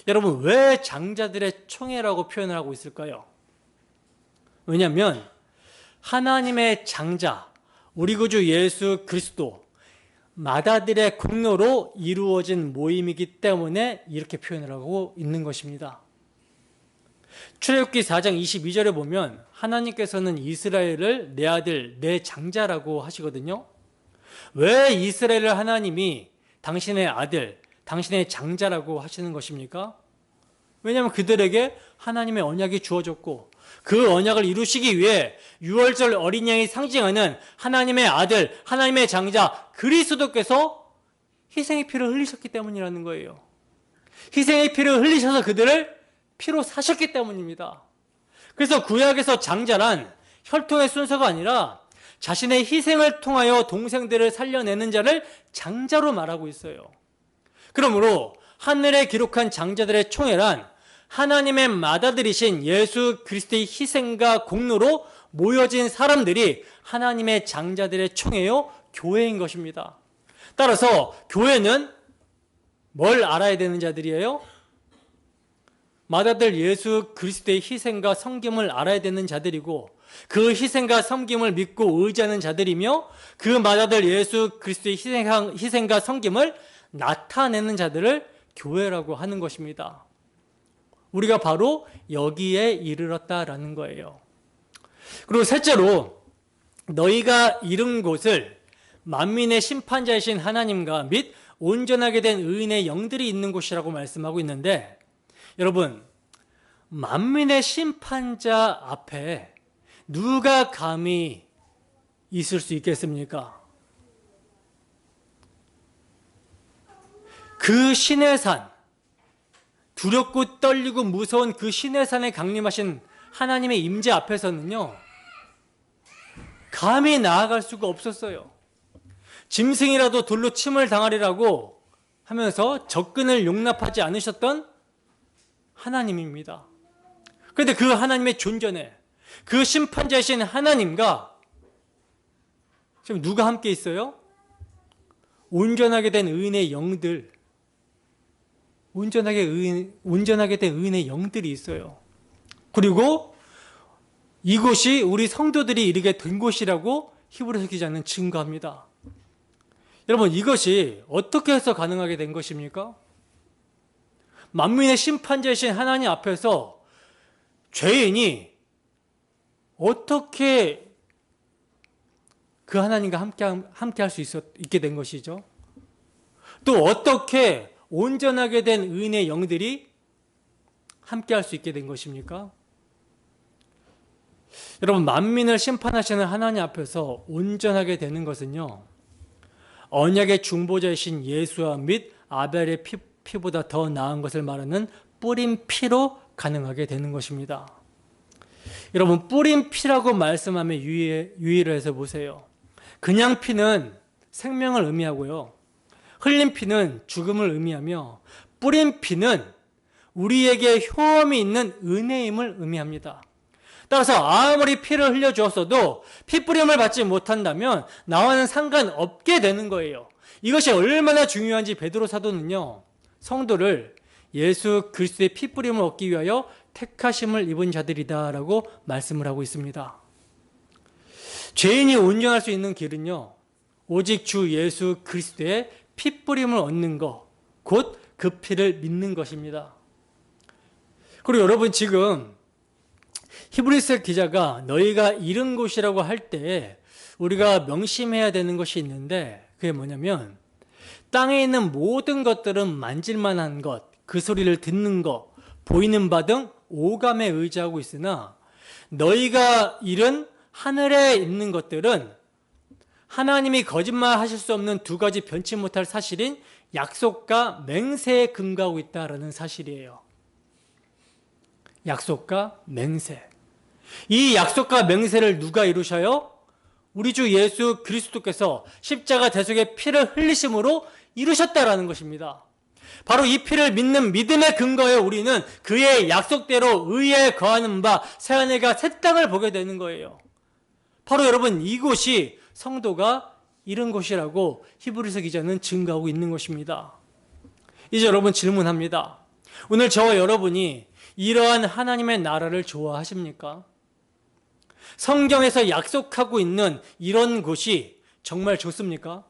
여러분, 왜 장자들의 총회라고 표현을 하고 있을까요? 왜냐하면 하나님의 장자, 우리 구주 예수 그리스도, 맏아들의 공로로 이루어진 모임이기 때문에 이렇게 표현을 하고 있는 것입니다. 출애굽기 4장 22절에 보면 하나님께서는 이스라엘을 내 아들, 내 장자라고 하시거든요. 왜 이스라엘을 하나님이 당신의 아들, 당신의 장자라고 하시는 것입니까? 왜냐하면 그들에게 하나님의 언약이 주어졌고 그 언약을 이루시기 위해 유월절 어린 양이 상징하는 하나님의 아들, 하나님의 장자 그리스도께서 희생의 피를 흘리셨기 때문이라는 거예요. 희생의 피를 흘리셔서 그들을 피로 사셨기 때문입니다. 그래서 구약에서 장자란 혈통의 순서가 아니라 자신의 희생을 통하여 동생들을 살려내는 자를 장자로 말하고 있어요. 그러므로 하늘에 기록한 장자들의 총회란 하나님의 맏아들이신 예수 그리스도의 희생과 공로로 모여진 사람들이 하나님의 장자들의 총회요, 교회인 것입니다. 따라서 교회는 뭘 알아야 되는 자들이에요? 맏아들 예수 그리스도의 희생과 섬김을 알아야 되는 자들이고 그 희생과 섬김을 믿고 의지하는 자들이며 그 맏아들 예수 그리스도의 희생과 섬김을 나타내는 자들을 교회라고 하는 것입니다. 우리가 바로 여기에 이르렀다라는 거예요. 그리고 셋째로 너희가 이른 곳을 만민의 심판자이신 하나님과 및 온전하게 된 의인의 영들이 있는 곳이라고 말씀하고 있는데, 여러분, 만민의 심판자 앞에 누가 감히 있을 수 있겠습니까? 그 신의 산, 두렵고 떨리고 무서운 그 신의 산에 강림하신 하나님의 임재 앞에서는요, 감히 나아갈 수가 없었어요. 짐승이라도 돌로 침을 당하리라고 하면서 접근을 용납하지 않으셨던 하나님입니다. 그런데 그 하나님의 존전에 그 심판자이신 하나님과 지금 누가 함께 있어요? 온전하게 된 의인의 영들, 온전하게 된 의인의 영들이 있어요. 그리고 이곳이 우리 성도들이 이르게 된 곳이라고 히브리서 기자는 증거합니다. 여러분, 이것이 어떻게 해서 가능하게 된 것입니까? 만민의 심판자이신 하나님 앞에서 죄인이 어떻게 그 하나님과 함께 할 수 있게 된 것이죠? 또 어떻게 온전하게 된 의인의 영들이 함께 할 수 있게 된 것입니까? 여러분, 만민을 심판하시는 하나님 앞에서 온전하게 되는 것은요, 언약의 중보자이신 예수와 및 아벨의 피보다 더 나은 것을 말하는 뿌린 피로 가능하게 되는 것입니다. 여러분, 뿌린 피라고 말씀하면 유의를 해서 보세요. 그냥 피는 생명을 의미하고요, 흘린 피는 죽음을 의미하며 뿌린 피는 우리에게 효험이 있는 은혜임을 의미합니다. 따라서 아무리 피를 흘려주었어도 피 뿌림을 받지 못한다면 나와는 상관없게 되는 거예요. 이것이 얼마나 중요한지 베드로 사도는요, 성도를 예수 그리스도의 피 뿌림을 얻기 위하여 택하심을 입은 자들이다라고 말씀을 하고 있습니다. 죄인이 온전할 수 있는 길은요, 오직 주 예수 그리스도의 피 뿌림을 얻는 것, 곧 그 피를 믿는 것입니다. 그리고 여러분, 지금 히브리서 기자가 너희가 이른 곳이라고 할 때 우리가 명심해야 되는 것이 있는데, 그게 뭐냐면 땅에 있는 모든 것들은 만질만한 것, 그 소리를 듣는 것, 보이는 바 등 오감에 의지하고 있으나 너희가 이른 하늘에 있는 것들은 하나님이 거짓말하실 수 없는 두 가지 변치 못할 사실인 약속과 맹세에 근거하고 있다라는 사실이에요. 약속과 맹세. 이 약속과 맹세를 누가 이루셔요? 우리 주 예수 그리스도께서 십자가 대속의 피를 흘리심으로 이루셨다라는 것입니다. 바로 이 피를 믿는 믿음의 근거에 우리는 그의 약속대로 의에 거하는 바 새하늘과 새 땅을 보게 되는 거예요. 바로 여러분, 이곳이 성도가 이런 곳이라고 히브리서 기자는 증거하고 있는 것입니다. 이제 여러분 질문합니다. 오늘 저와 여러분이 이러한 하나님의 나라를 좋아하십니까? 성경에서 약속하고 있는 이런 곳이 정말 좋습니까?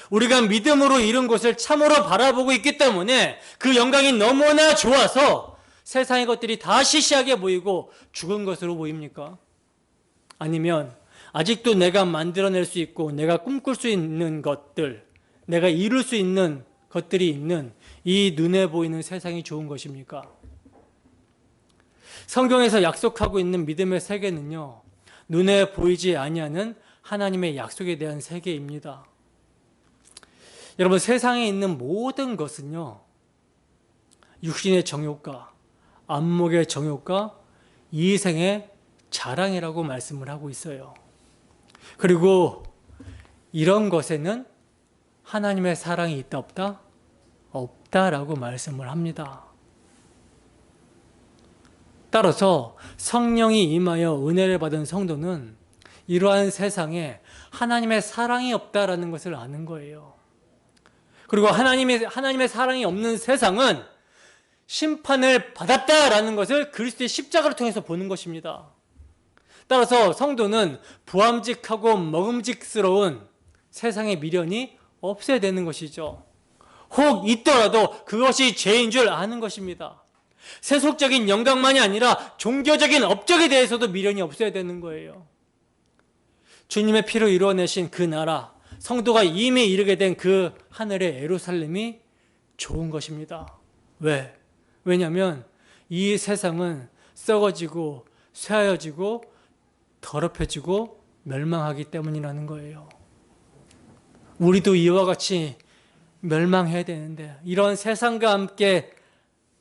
우리가 믿음으로 이룬 곳을 참으로 바라보고 있기 때문에 그 영광이 너무나 좋아서 세상의 것들이 다 시시하게 보이고 죽은 것으로 보입니까? 아니면 아직도 내가 만들어낼 수 있고 내가 꿈꿀 수 있는 것들, 내가 이룰 수 있는 것들이 있는 이 눈에 보이는 세상이 좋은 것입니까? 성경에서 약속하고 있는 믿음의 세계는요, 눈에 보이지 아니하는 하나님의 약속에 대한 세계입니다. 여러분, 세상에 있는 모든 것은요, 육신의 정욕과 안목의 정욕과 이생의 자랑이라고 말씀을 하고 있어요. 그리고 이런 것에는 하나님의 사랑이 있다 없다? 없다라고 말씀을 합니다. 따라서 성령이 임하여 은혜를 받은 성도는 이러한 세상에 하나님의 사랑이 없다라는 것을 아는 거예요. 그리고 하나님의 사랑이 없는 세상은 심판을 받았다라는 것을 그리스도의 십자가를 통해서 보는 것입니다. 따라서 성도는 부함직하고 먹음직스러운 세상의 미련이 없어야 되는 것이죠. 혹 있더라도 그것이 죄인 줄 아는 것입니다. 세속적인 영광만이 아니라 종교적인 업적에 대해서도 미련이 없어야 되는 거예요. 주님의 피로 이루어내신 그 나라, 성도가 이미 이르게 된 그 하늘의 예루살렘이 좋은 것입니다. 왜? 왜냐하면 이 세상은 썩어지고 쇠하여지고 더럽혀지고 멸망하기 때문이라는 거예요. 우리도 이와 같이 멸망해야 되는데, 이런 세상과 함께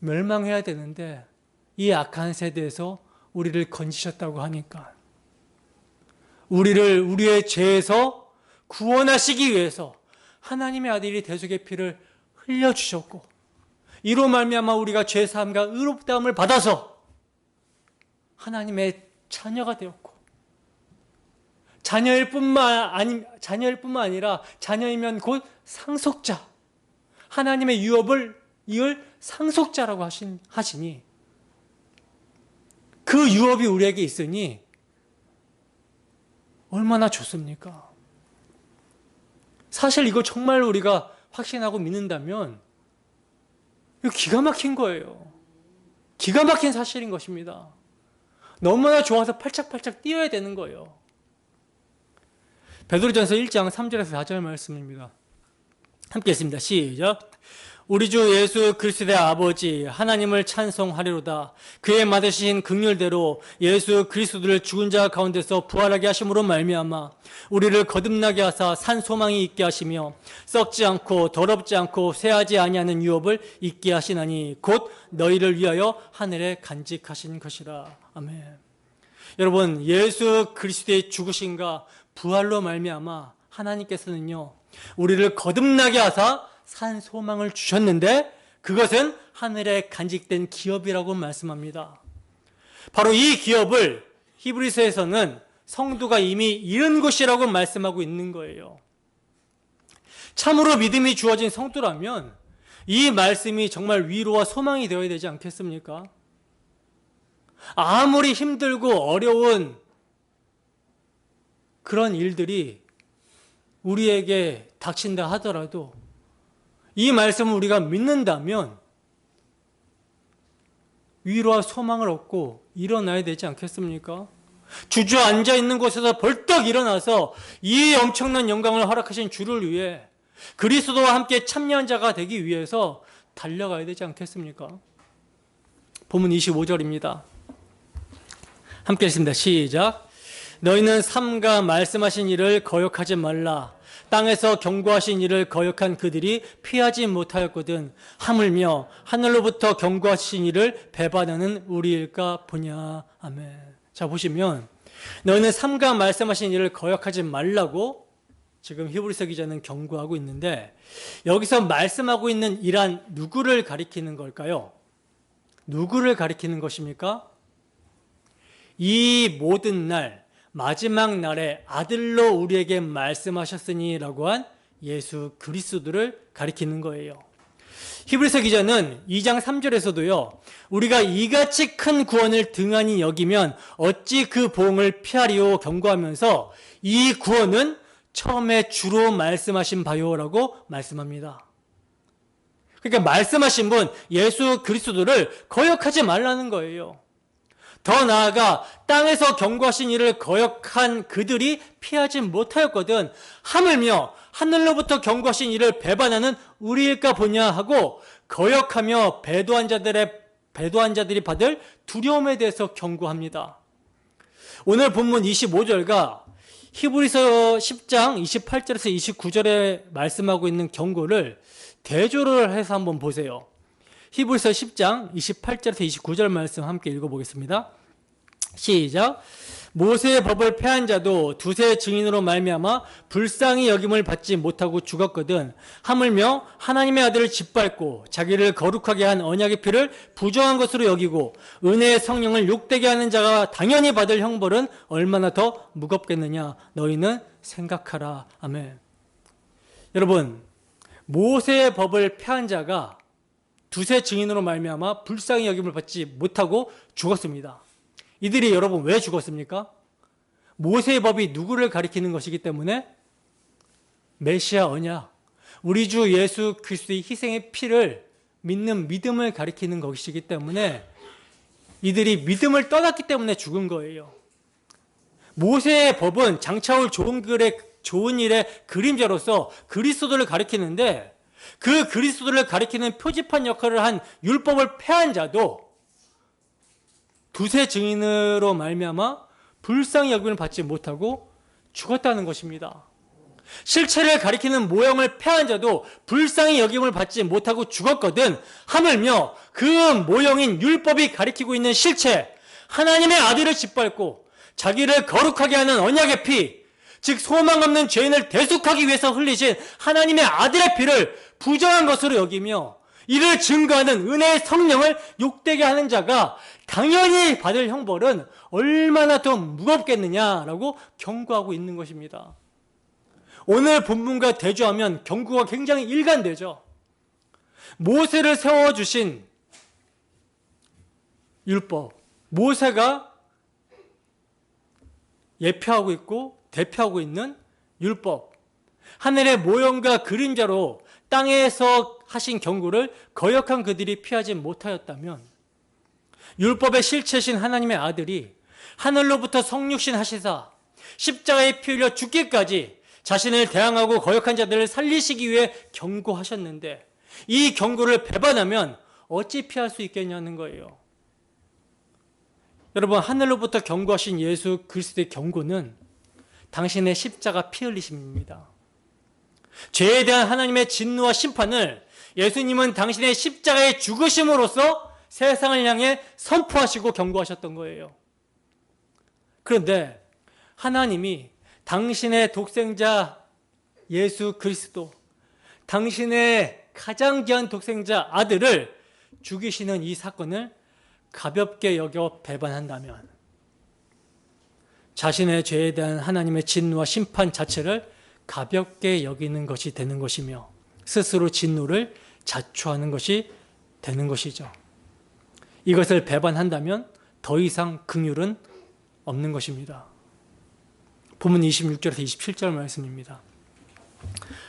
멸망해야 되는데 이 악한 세대에서 우리를 건지셨다고 하니까, 우리의 죄에서 구원하시기 위해서 하나님의 아들이 대속의 피를 흘려주셨고, 이로 말미암아 우리가 죄사함과 의롭다함을 받아서 하나님의 자녀가 되었고, 자녀일 뿐만 아니라 자녀이면 곧 상속자, 하나님의 유업을 이을 상속자라고 하시니 그 유업이 우리에게 있으니 얼마나 좋습니까? 사실 이거 정말 우리가 확신하고 믿는다면 이거 기가 막힌 거예요. 기가 막힌 사실인 것입니다. 너무나 좋아서 팔짝팔짝 뛰어야 되는 거예요. 베드로전서 1장 3절에서 4절 말씀입니다. 함께 했습니다. 시작. 우리 주 예수 그리스도의 아버지 하나님을 찬송하리로다. 그의 받으신 긍휼대로 예수 그리스도를 죽은 자 가운데서 부활하게 하심으로 말미암아 우리를 거듭나게 하사 산 소망이 있게 하시며 썩지 않고 더럽지 않고 쇠하지 아니하는 유업을 있게 하시나니 곧 너희를 위하여 하늘에 간직하신 것이라. 아멘. 여러분, 예수 그리스도의 죽으심과 부활로 말미암아 하나님께서는요, 우리를 거듭나게 하사 산 소망을 주셨는데 그것은 하늘에 간직된 기업이라고 말씀합니다. 바로 이 기업을 히브리서에서는 성도가 이미 이룬 것이라고 말씀하고 있는 거예요. 참으로 믿음이 주어진 성도라면 이 말씀이 정말 위로와 소망이 되어야 되지 않겠습니까? 아무리 힘들고 어려운 그런 일들이 우리에게 닥친다 하더라도 이 말씀을 우리가 믿는다면 위로와 소망을 얻고 일어나야 되지 않겠습니까? 주저앉아 있는 곳에서 벌떡 일어나서 이 엄청난 영광을 허락하신 주를 위해 그리스도와 함께 참여한 자가 되기 위해서 달려가야 되지 않겠습니까? 본문 25절입니다. 함께 읽습니다. 시작. 너희는 삼가 말씀하신 일을 거역하지 말라. 땅에서 경고하신 일을 거역한 그들이 피하지 못하였거든. 하물며 하늘로부터 경고하신 일을 배반하는 우리일까 보냐. 아멘. 자, 보시면 너희는 삼가 말씀하신 일을 거역하지 말라고 지금 히브리서 기자는 경고하고 있는데, 여기서 말씀하고 있는 이란 누구를 가리키는 걸까요? 누구를 가리키는 것입니까? 이 모든 날, 마지막 날에 아들로 우리에게 말씀하셨으니 라고 한 예수 그리스도를 가리키는 거예요. 히브리서 기자는 2장 3절에서도요, 우리가 이같이 큰 구원을 등한히 여기면 어찌 그 보응을 피하리오 경고하면서 이 구원은 처음에 주로 말씀하신 바요라고 말씀합니다. 그러니까 말씀하신 분 예수 그리스도를 거역하지 말라는 거예요. 더 나아가 땅에서 경고하신 일을 거역한 그들이 피하지 못하였거든. 하물며 하늘로부터 경고하신 일을 배반하는 우리일까 보냐 하고, 거역하며 배도한 자들이 받을 두려움에 대해서 경고합니다. 오늘 본문 25절과 히브리서 10장 28절에서 29절에 말씀하고 있는 경고를 대조를 해서 한번 보세요. 히브리서 10장 28절에서 29절 말씀 함께 읽어보겠습니다. 시작. 모세의 법을 폐한 자도 두세 증인으로 말미암아 불쌍히 여김을 받지 못하고 죽었거든. 하물며 하나님의 아들을 짓밟고 자기를 거룩하게 한 언약의 피를 부정한 것으로 여기고 은혜의 성령을 욕되게 하는 자가 당연히 받을 형벌은 얼마나 더 무겁겠느냐. 너희는 생각하라. 아멘. 여러분, 모세의 법을 폐한 자가 두세 증인으로 말미암아 불쌍히 여김을 받지 못하고 죽었습니다. 이들이 여러분 왜 죽었습니까? 모세의 법이 누구를 가리키는 것이기 때문에 메시아 언약, 우리 주 예수 그리스도의 희생의 피를 믿는 믿음을 가리키는 것이기 때문에 이들이 믿음을 떠났기 때문에 죽은 거예요. 모세의 법은 장차올 좋은 일의 그림자로서 그리스도를 가리키는데, 그 그리스도를 가리키는 표지판 역할을 한 율법을 폐한 자도 두세 증인으로 말미암아 불쌍히 여김을 받지 못하고 죽었다는 것입니다. 실체를 가리키는 모형을 폐한 자도 불쌍히 여김을 받지 못하고 죽었거든. 하물며 그 모형인 율법이 가리키고 있는 실체, 하나님의 아들을 짓밟고 자기를 거룩하게 하는 언약의 피, 즉 소망 없는 죄인을 대속하기 위해서 흘리신 하나님의 아들의 피를 부정한 것으로 여기며 이를 증거하는 은혜의 성령을 욕되게 하는 자가 당연히 받을 형벌은 얼마나 더 무겁겠느냐라고 경고하고 있는 것입니다. 오늘 본문과 대조하면 경고가 굉장히 일관되죠. 모세를 세워주신 율법, 모세가 예표하고 있고 대표하고 있는 율법, 하늘의 모형과 그림자로 땅에서 하신 경고를 거역한 그들이 피하지 못하였다면, 율법의 실체신 하나님의 아들이 하늘로부터 성육신 하시사 십자가에 피 흘려 죽기까지 자신을 대항하고 거역한 자들을 살리시기 위해 경고하셨는데, 이 경고를 배반하면 어찌 피할 수 있겠냐는 거예요. 여러분, 하늘로부터 경고하신 예수 그리스도의 경고는 당신의 십자가 피 흘리심입니다. 죄에 대한 하나님의 진노와 심판을 예수님은 당신의 십자가의 죽으심으로써 세상을 향해 선포하시고 경고하셨던 거예요. 그런데 하나님이 당신의 독생자 예수 그리스도, 당신의 가장 귀한 독생자 아들을 죽이시는 이 사건을 가볍게 여겨 배반한다면 자신의 죄에 대한 하나님의 진노와 심판 자체를 가볍게 여기는 것이 되는 것이며 스스로 진노를 자초하는 것이 되는 것이죠. 이것을 배반한다면 더 이상 긍휼은 없는 것입니다. 본문 26절에서 27절 말씀입니다.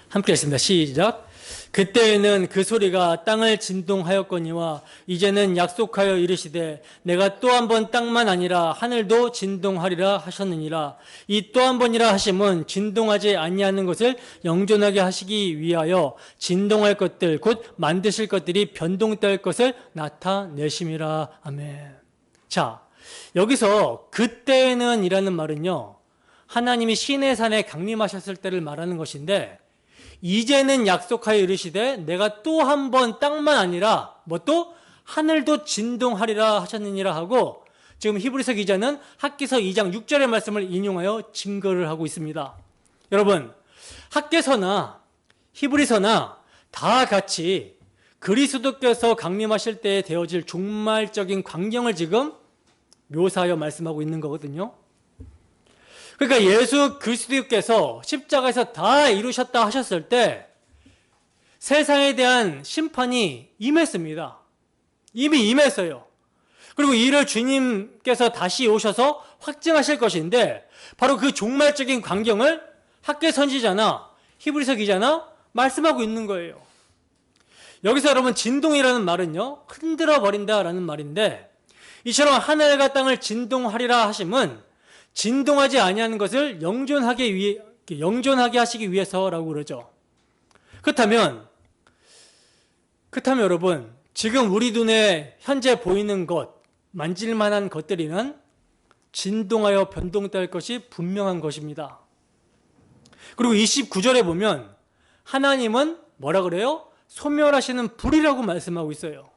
함께 읽습니다. 시작. 그때에는 그 소리가 땅을 진동하였거니와 이제는 약속하여 이르시되 내가 또 한 번 땅만 아니라 하늘도 진동하리라 하셨느니라. 이 또 한 번이라 하심은 진동하지 아니하는 것을 영존하게 하시기 위하여 진동할 것들 곧 만드실 것들이 변동될 것을 나타내심이라. 아멘. 자, 여기서 그때는 이라는 말은요, 하나님이 시내산에 강림하셨을 때를 말하는 것인데, 이제는 약속하여 이르시되 내가 또 한 번 땅만 아니라 뭐 또 하늘도 진동하리라 하셨느니라 하고, 지금 히브리서 기자는 학개서 2장 6절의 말씀을 인용하여 증거를 하고 있습니다. 여러분, 학개서나 히브리서나 다 같이 그리스도께서 강림하실 때에 되어질 종말적인 광경을 지금 묘사하여 말씀하고 있는 거거든요. 그러니까 예수 그리스도께서 십자가에서 다 이루셨다 하셨을 때 세상에 대한 심판이 임했습니다. 이미 임했어요. 그리고 이를 주님께서 다시 오셔서 확증하실 것인데, 바로 그 종말적인 광경을 학개 선지자나 히브리서 기자나 말씀하고 있는 거예요. 여기서 여러분, 진동이라는 말은요, 흔들어 버린다라는 말인데, 이처럼 하늘과 땅을 진동하리라 하심은 진동하지 아니하는 것을 영존하게 하시기 위해서라고 그러죠. 그렇다면 여러분, 지금 우리 눈에 현재 보이는 것, 만질 만한 것들이는 진동하여 변동될 것이 분명한 것입니다. 그리고 29절에 보면 하나님은 뭐라 그래요? 소멸하시는 불이라고 말씀하고 있어요.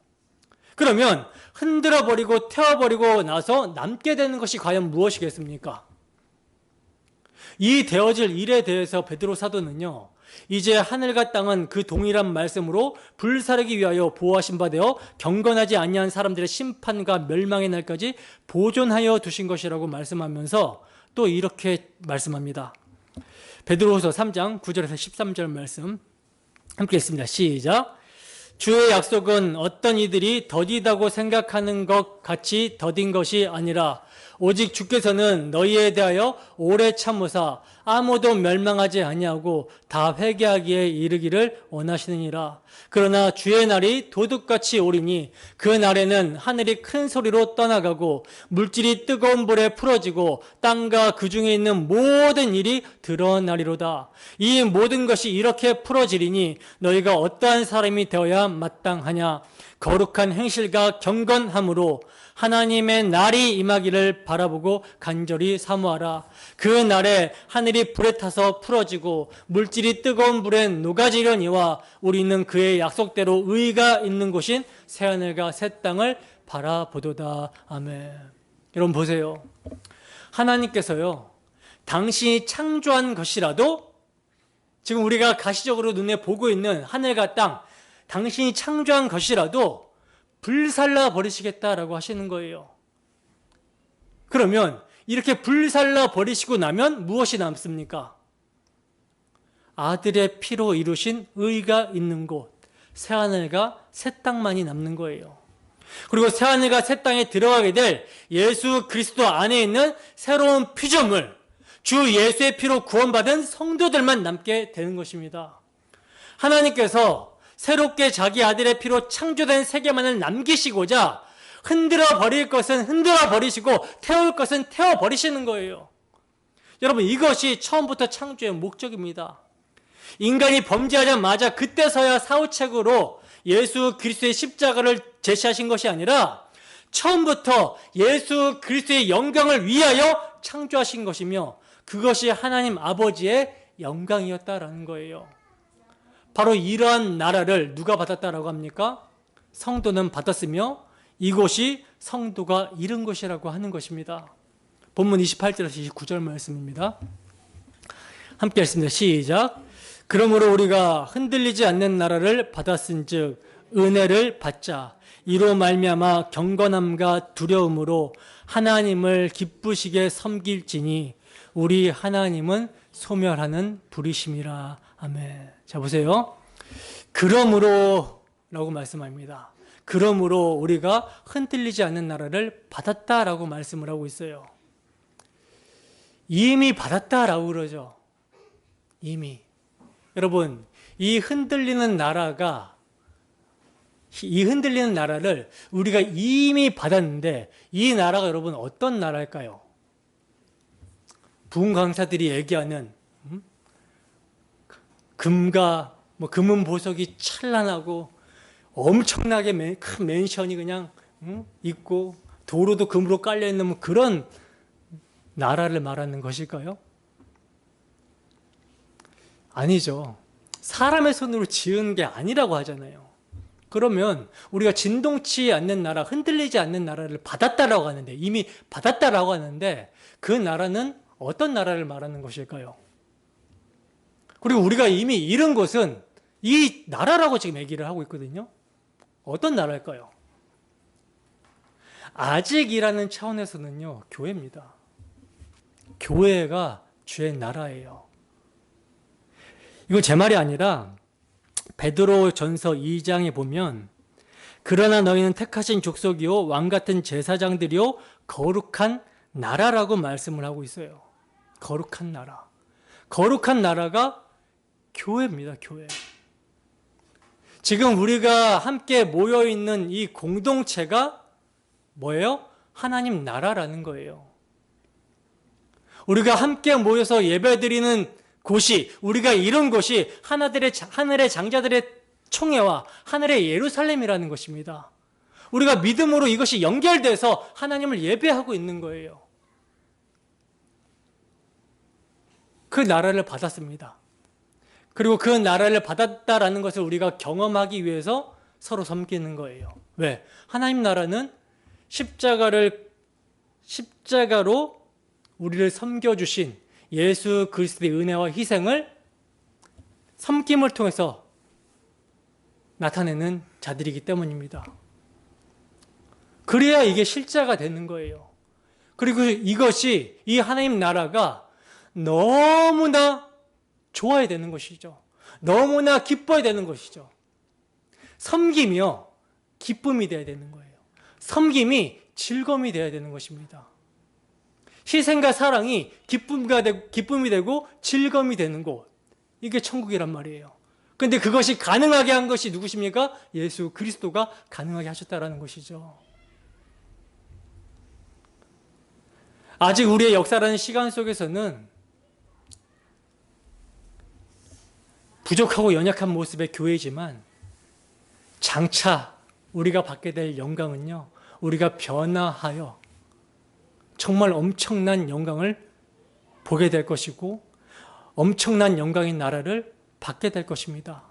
그러면 흔들어버리고 태워버리고 나서 남게 되는 것이 과연 무엇이겠습니까? 이 되어질 일에 대해서 베드로 사도는요, 이제 하늘과 땅은 그 동일한 말씀으로 불사르기 위하여 보호하신 바 되어 경건하지 아니한 사람들의 심판과 멸망의 날까지 보존하여 두신 것이라고 말씀하면서 또 이렇게 말씀합니다. 베드로후서 3장 9절에서 13절 말씀 함께 읽습니다. 시작. 주의 약속은 어떤 이들이 더디다고 생각하는 것 같이 더딘 것이 아니라 오직 주께서는 너희에 대하여 오래 참으사 아무도 멸망하지 아니하고 다 회개하기에 이르기를 원하시느니라. 그러나 주의 날이 도둑같이 오리니 그 날에는 하늘이 큰 소리로 떠나가고 물질이 뜨거운 불에 풀어지고 땅과 그 중에 있는 모든 일이 드러나리로다. 이 모든 것이 이렇게 풀어지리니 너희가 어떠한 사람이 되어야 마땅하냐. 거룩한 행실과 경건함으로 하나님의 날이 임하기를 바라보고 간절히 사모하라. 그 날에 하늘이 불에 타서 풀어지고 물질이 뜨거운 불에 녹아지려니와 우리는 그의 약속대로 의가 있는 곳인 새하늘과 새 땅을 바라보도다. 아멘. 여러분 보세요. 하나님께서요, 당신이 창조한 것이라도, 지금 우리가 가시적으로 눈에 보고 있는 하늘과 땅, 당신이 창조한 것이라도 불살라 버리시겠다라고 하시는 거예요. 그러면 이렇게 불살라 버리시고 나면 무엇이 남습니까? 아들의 피로 이루신 의가 있는 곳, 새하늘과 새 땅만이 남는 거예요. 그리고 새하늘과 새 땅에 들어가게 될 예수 그리스도 안에 있는 새로운 피조물, 주 예수의 피로 구원받은 성도들만 남게 되는 것입니다. 하나님께서 새롭게 자기 아들의 피로 창조된 세계만을 남기시고자 흔들어 버릴 것은 흔들어 버리시고 태울 것은 태워 버리시는 거예요. 여러분, 이것이 처음부터 창조의 목적입니다. 인간이 범죄하자마자 그때서야 사후책으로 예수 그리스도의 십자가를 제시하신 것이 아니라 처음부터 예수 그리스도의 영광을 위하여 창조하신 것이며 그것이 하나님 아버지의 영광이었다라는 거예요. 바로 이러한 나라를 누가 받았다라고 합니까? 성도는 받았으며 이곳이 성도가 이룬 것이라고 하는 것입니다. 본문 28절에서 29절 말씀입니다. 함께 읽습니다. 시작. 그러므로 우리가 흔들리지 않는 나라를 받았은즉 은혜를 받자. 이로 말미암아 경건함과 두려움으로 하나님을 기쁘시게 섬길지니 우리 하나님은 소멸하는 불이심이라. 아멘. 자, 보세요. 그러므로 라고 말씀합니다. 그러므로 우리가 흔들리지 않는 나라를 받았다라고 말씀을 하고 있어요. 이미 받았다라고 그러죠. 이미. 여러분, 이 흔들리는 나라를 우리가 이미 받았는데 이 나라가 여러분 어떤 나라일까요? 부흥 강사들이 얘기하는 금과 금은 보석이 찬란하고 엄청나게 큰 맨션이 그냥 있고 도로도 금으로 깔려 있는 그런 나라를 말하는 것일까요? 아니죠. 사람의 손으로 지은 게 아니라고 하잖아요. 그러면 우리가 진동치 않는 나라, 흔들리지 않는 나라를 받았다라고 하는데, 이미 받았다라고 하는데 그 나라는 어떤 나라를 말하는 것일까요? 그리고 우리가 이미 잃은 것은 이 나라라고 지금 얘기를 하고 있거든요. 어떤 나라일까요? 아직이라는 차원에서는요, 교회입니다. 교회가 주의 나라예요. 이건 제 말이 아니라 베드로전서 2장에 보면 그러나 너희는 택하신 족속이요 왕 같은 제사장들이요 거룩한 나라라고 말씀을 하고 있어요. 거룩한 나라. 거룩한 나라가 교회입니다. 교회. 지금 우리가 함께 모여있는 이 공동체가 뭐예요? 하나님 나라라는 거예요. 우리가 함께 모여서 예배드리는 곳이, 우리가 이룬 곳이 하늘의 장자들의 총회와 하늘의 예루살렘이라는 것입니다. 우리가 믿음으로 이것이 연결돼서 하나님을 예배하고 있는 거예요. 그 나라를 받았습니다. 그리고 그 나라를 받았다라는 것을 우리가 경험하기 위해서 서로 섬기는 거예요. 왜? 하나님 나라는 십자가로 우리를 섬겨주신 예수 그리스도의 은혜와 희생을 섬김을 통해서 나타내는 자들이기 때문입니다. 그래야 이게 실제가 되는 거예요. 그리고 이것이, 이 하나님 나라가 너무나 좋아야 되는 것이죠. 너무나 기뻐야 되는 것이죠. 섬김이요, 기쁨이 되어야 되는 거예요. 섬김이 즐거움이 되어야 되는 것입니다. 희생과 사랑이 기쁨이 되고 즐거움이 되는 곳, 이게 천국이란 말이에요. 그런데 그것이 가능하게 한 것이 누구십니까? 예수 그리스도가 가능하게 하셨다라는 것이죠. 아직 우리의 역사라는 시간 속에서는 부족하고 연약한 모습의 교회이지만 장차 우리가 받게 될 영광은요, 우리가 변화하여 정말 엄청난 영광을 보게 될 것이고 엄청난 영광의 나라를 받게 될 것입니다.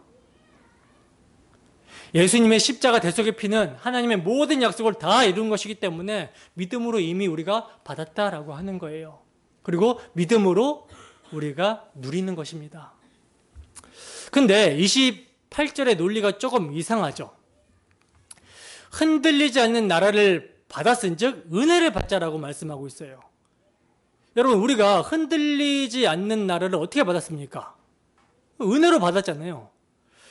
예수님의 십자가 대속의 피는 하나님의 모든 약속을 다 이룬 것이기 때문에 믿음으로 이미 우리가 받았다라고 하는 거예요. 그리고 믿음으로 우리가 누리는 것입니다. 근데 28절의 논리가 조금 이상하죠. 흔들리지 않는 나라를 받았은 즉 은혜를 받자라고 말씀하고 있어요. 여러분, 우리가 흔들리지 않는 나라를 어떻게 받았습니까? 은혜로 받았잖아요.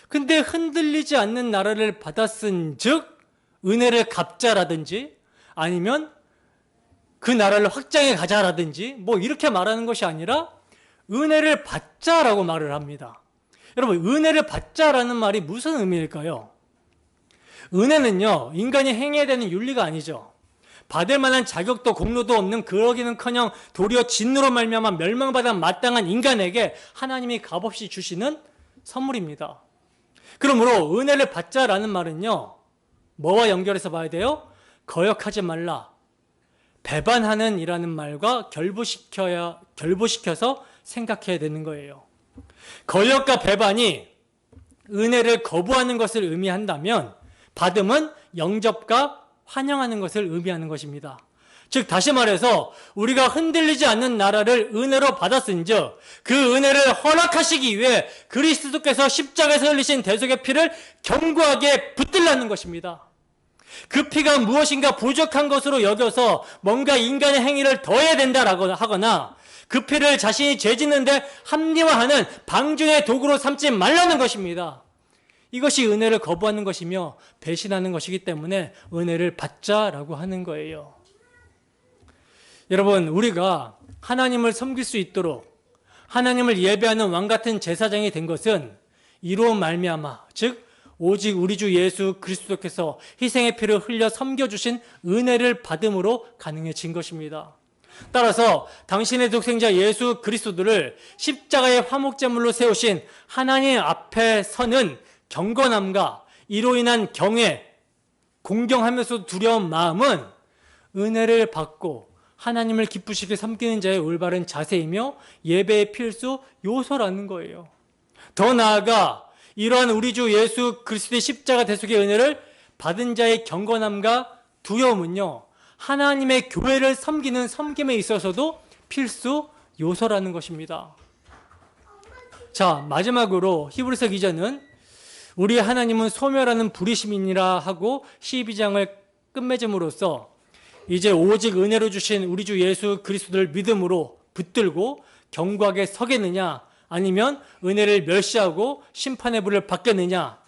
근데 흔들리지 않는 나라를 받았은 즉 은혜를 갚자라든지 아니면 그 나라를 확장해 가자라든지 뭐 이렇게 말하는 것이 아니라 은혜를 받자라고 말을 합니다. 여러분, 은혜를 받자라는 말이 무슨 의미일까요? 은혜는요, 인간이 행해야 되는 윤리가 아니죠. 받을 만한 자격도 공로도 없는, 그러기는커녕 도리어 진노로 말미암아 멸망받아 마땅한 인간에게 하나님이 값없이 주시는 선물입니다. 그러므로 은혜를 받자라는 말은요, 뭐와 연결해서 봐야 돼요? 거역하지 말라, 배반하는 이라는 말과 결부시켜서 생각해야 되는 거예요. 거역과 배반이 은혜를 거부하는 것을 의미한다면 받음은 영접과 환영하는 것을 의미하는 것입니다. 즉 다시 말해서 우리가 흔들리지 않는 나라를 은혜로 받았은즉 그 은혜를 허락하시기 위해 그리스도께서 십자가에서 흘리신 대속의 피를 견고하게 붙들라는 것입니다. 그 피가 무엇인가 부족한 것으로 여겨서 뭔가 인간의 행위를 더해야 된다라고 하거나 그 피를 자신이 죄 짓는데 합리화하는 방중의 도구로 삼지 말라는 것입니다. 이것이 은혜를 거부하는 것이며 배신하는 것이기 때문에 은혜를 받자라고 하는 거예요. 여러분, 우리가 하나님을 섬길 수 있도록 하나님을 예배하는 왕같은 제사장이 된 것은 이로 말미암아, 즉 오직 우리 주 예수 그리스도께서 희생의 피를 흘려 섬겨주신 은혜를 받음으로 가능해진 것입니다. 따라서 당신의 독생자 예수 그리스도를 십자가의 화목제물로 세우신 하나님 앞에 서는 경건함과 이로 인한 경외, 공경하면서 두려운 마음은 은혜를 받고 하나님을 기쁘시게 섬기는 자의 올바른 자세이며 예배의 필수 요소라는 거예요. 더 나아가 이러한 우리 주 예수 그리스도의 십자가 대속의 은혜를 받은 자의 경건함과 두려움은요, 하나님의 교회를 섬기는 섬김에 있어서도 필수 요소라는 것입니다. 자, 마지막으로 히브리서 기자는 우리 하나님은 소멸하는 불의심이니라 하고 12장을 끝맺음으로써 이제 오직 은혜로 주신 우리 주 예수 그리스도를 믿음으로 붙들고 견고하게 서겠느냐, 아니면 은혜를 멸시하고 심판의 불을 받겠느냐,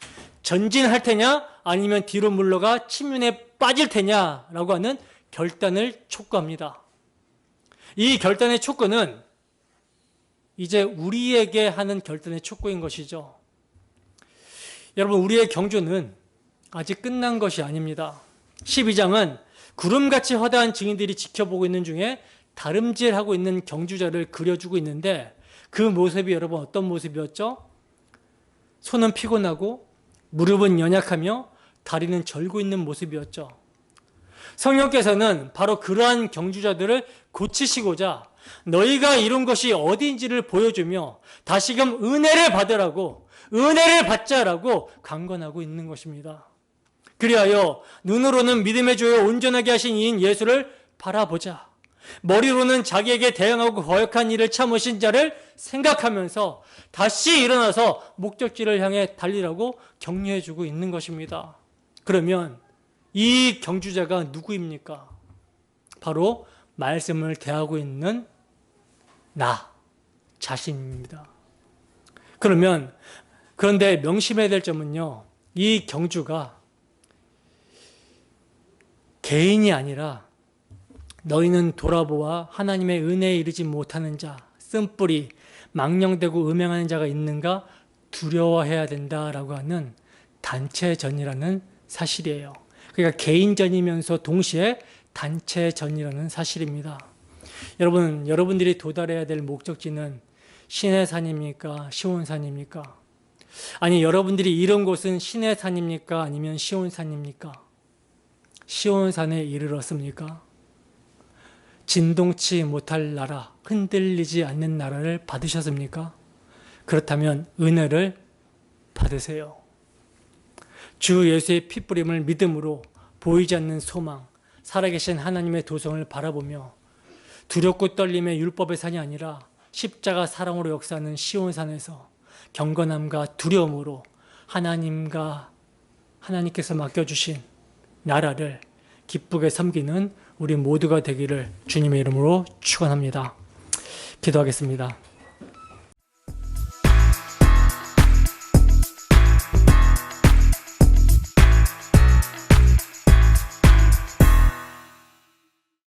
전진할 테냐 아니면 뒤로 물러가 침륜에 빠질 테냐라고 하는 결단을 촉구합니다. 이 결단의 촉구는 이제 우리에게 하는 결단의 촉구인 것이죠. 여러분, 우리의 경주는 아직 끝난 것이 아닙니다. 12장은 구름같이 허다한 증인들이 지켜보고 있는 중에 다름질하고 있는 경주자를 그려주고 있는데, 그 모습이 여러분 어떤 모습이었죠? 손은 피곤하고 무릎은 연약하며 다리는 절고 있는 모습이었죠. 성령께서는 바로 그러한 경주자들을 고치시고자 너희가 이룬 것이 어디인지를 보여주며 다시금 은혜를 받으라고, 은혜를 받자라고 강권하고 있는 것입니다. 그리하여 눈으로는 믿음의 주요 온전하게 하신 이인 예수를 바라보자. 머리로는 자기에게 대항하고 거역한 일을 참으신 자를 생각하면서 다시 일어나서 목적지를 향해 달리라고 격려해주고 있는 것입니다. 그러면 이 경주자가 누구입니까? 바로 말씀을 대하고 있는 나 자신입니다. 그런데 명심해야 될 점은요, 이 경주가 개인이 아니라 너희는 돌아보아 하나님의 은혜에 이르지 못하는 자, 쓴뿌리, 망령되고 음행하는 자가 있는가 두려워해야 된다라고 하는 단체전이라는 사실이에요. 그러니까 개인전이면서 동시에 단체전이라는 사실입니다. 여러분들이 도달해야 될 목적지는 시내산입니까? 시온산입니까? 아니, 여러분들이 이른 곳은 시내산입니까? 아니면 시온산입니까? 시온산에 이르렀습니까? 진동치 못할 나라, 흔들리지 않는 나라를 받으셨습니까? 그렇다면 은혜를 받으세요. 주 예수의 피뿌림을 믿음으로 보이지 않는 소망, 살아계신 하나님의 도성을 바라보며 두렵고 떨림의 율법의 산이 아니라 십자가 사랑으로 역사하는 시온산에서 경건함과 두려움으로 하나님께서 맡겨주신 나라를 기쁘게 섬기는 우리 모두가 되기를 주님의 이름으로 축원합니다. 기도하겠습니다.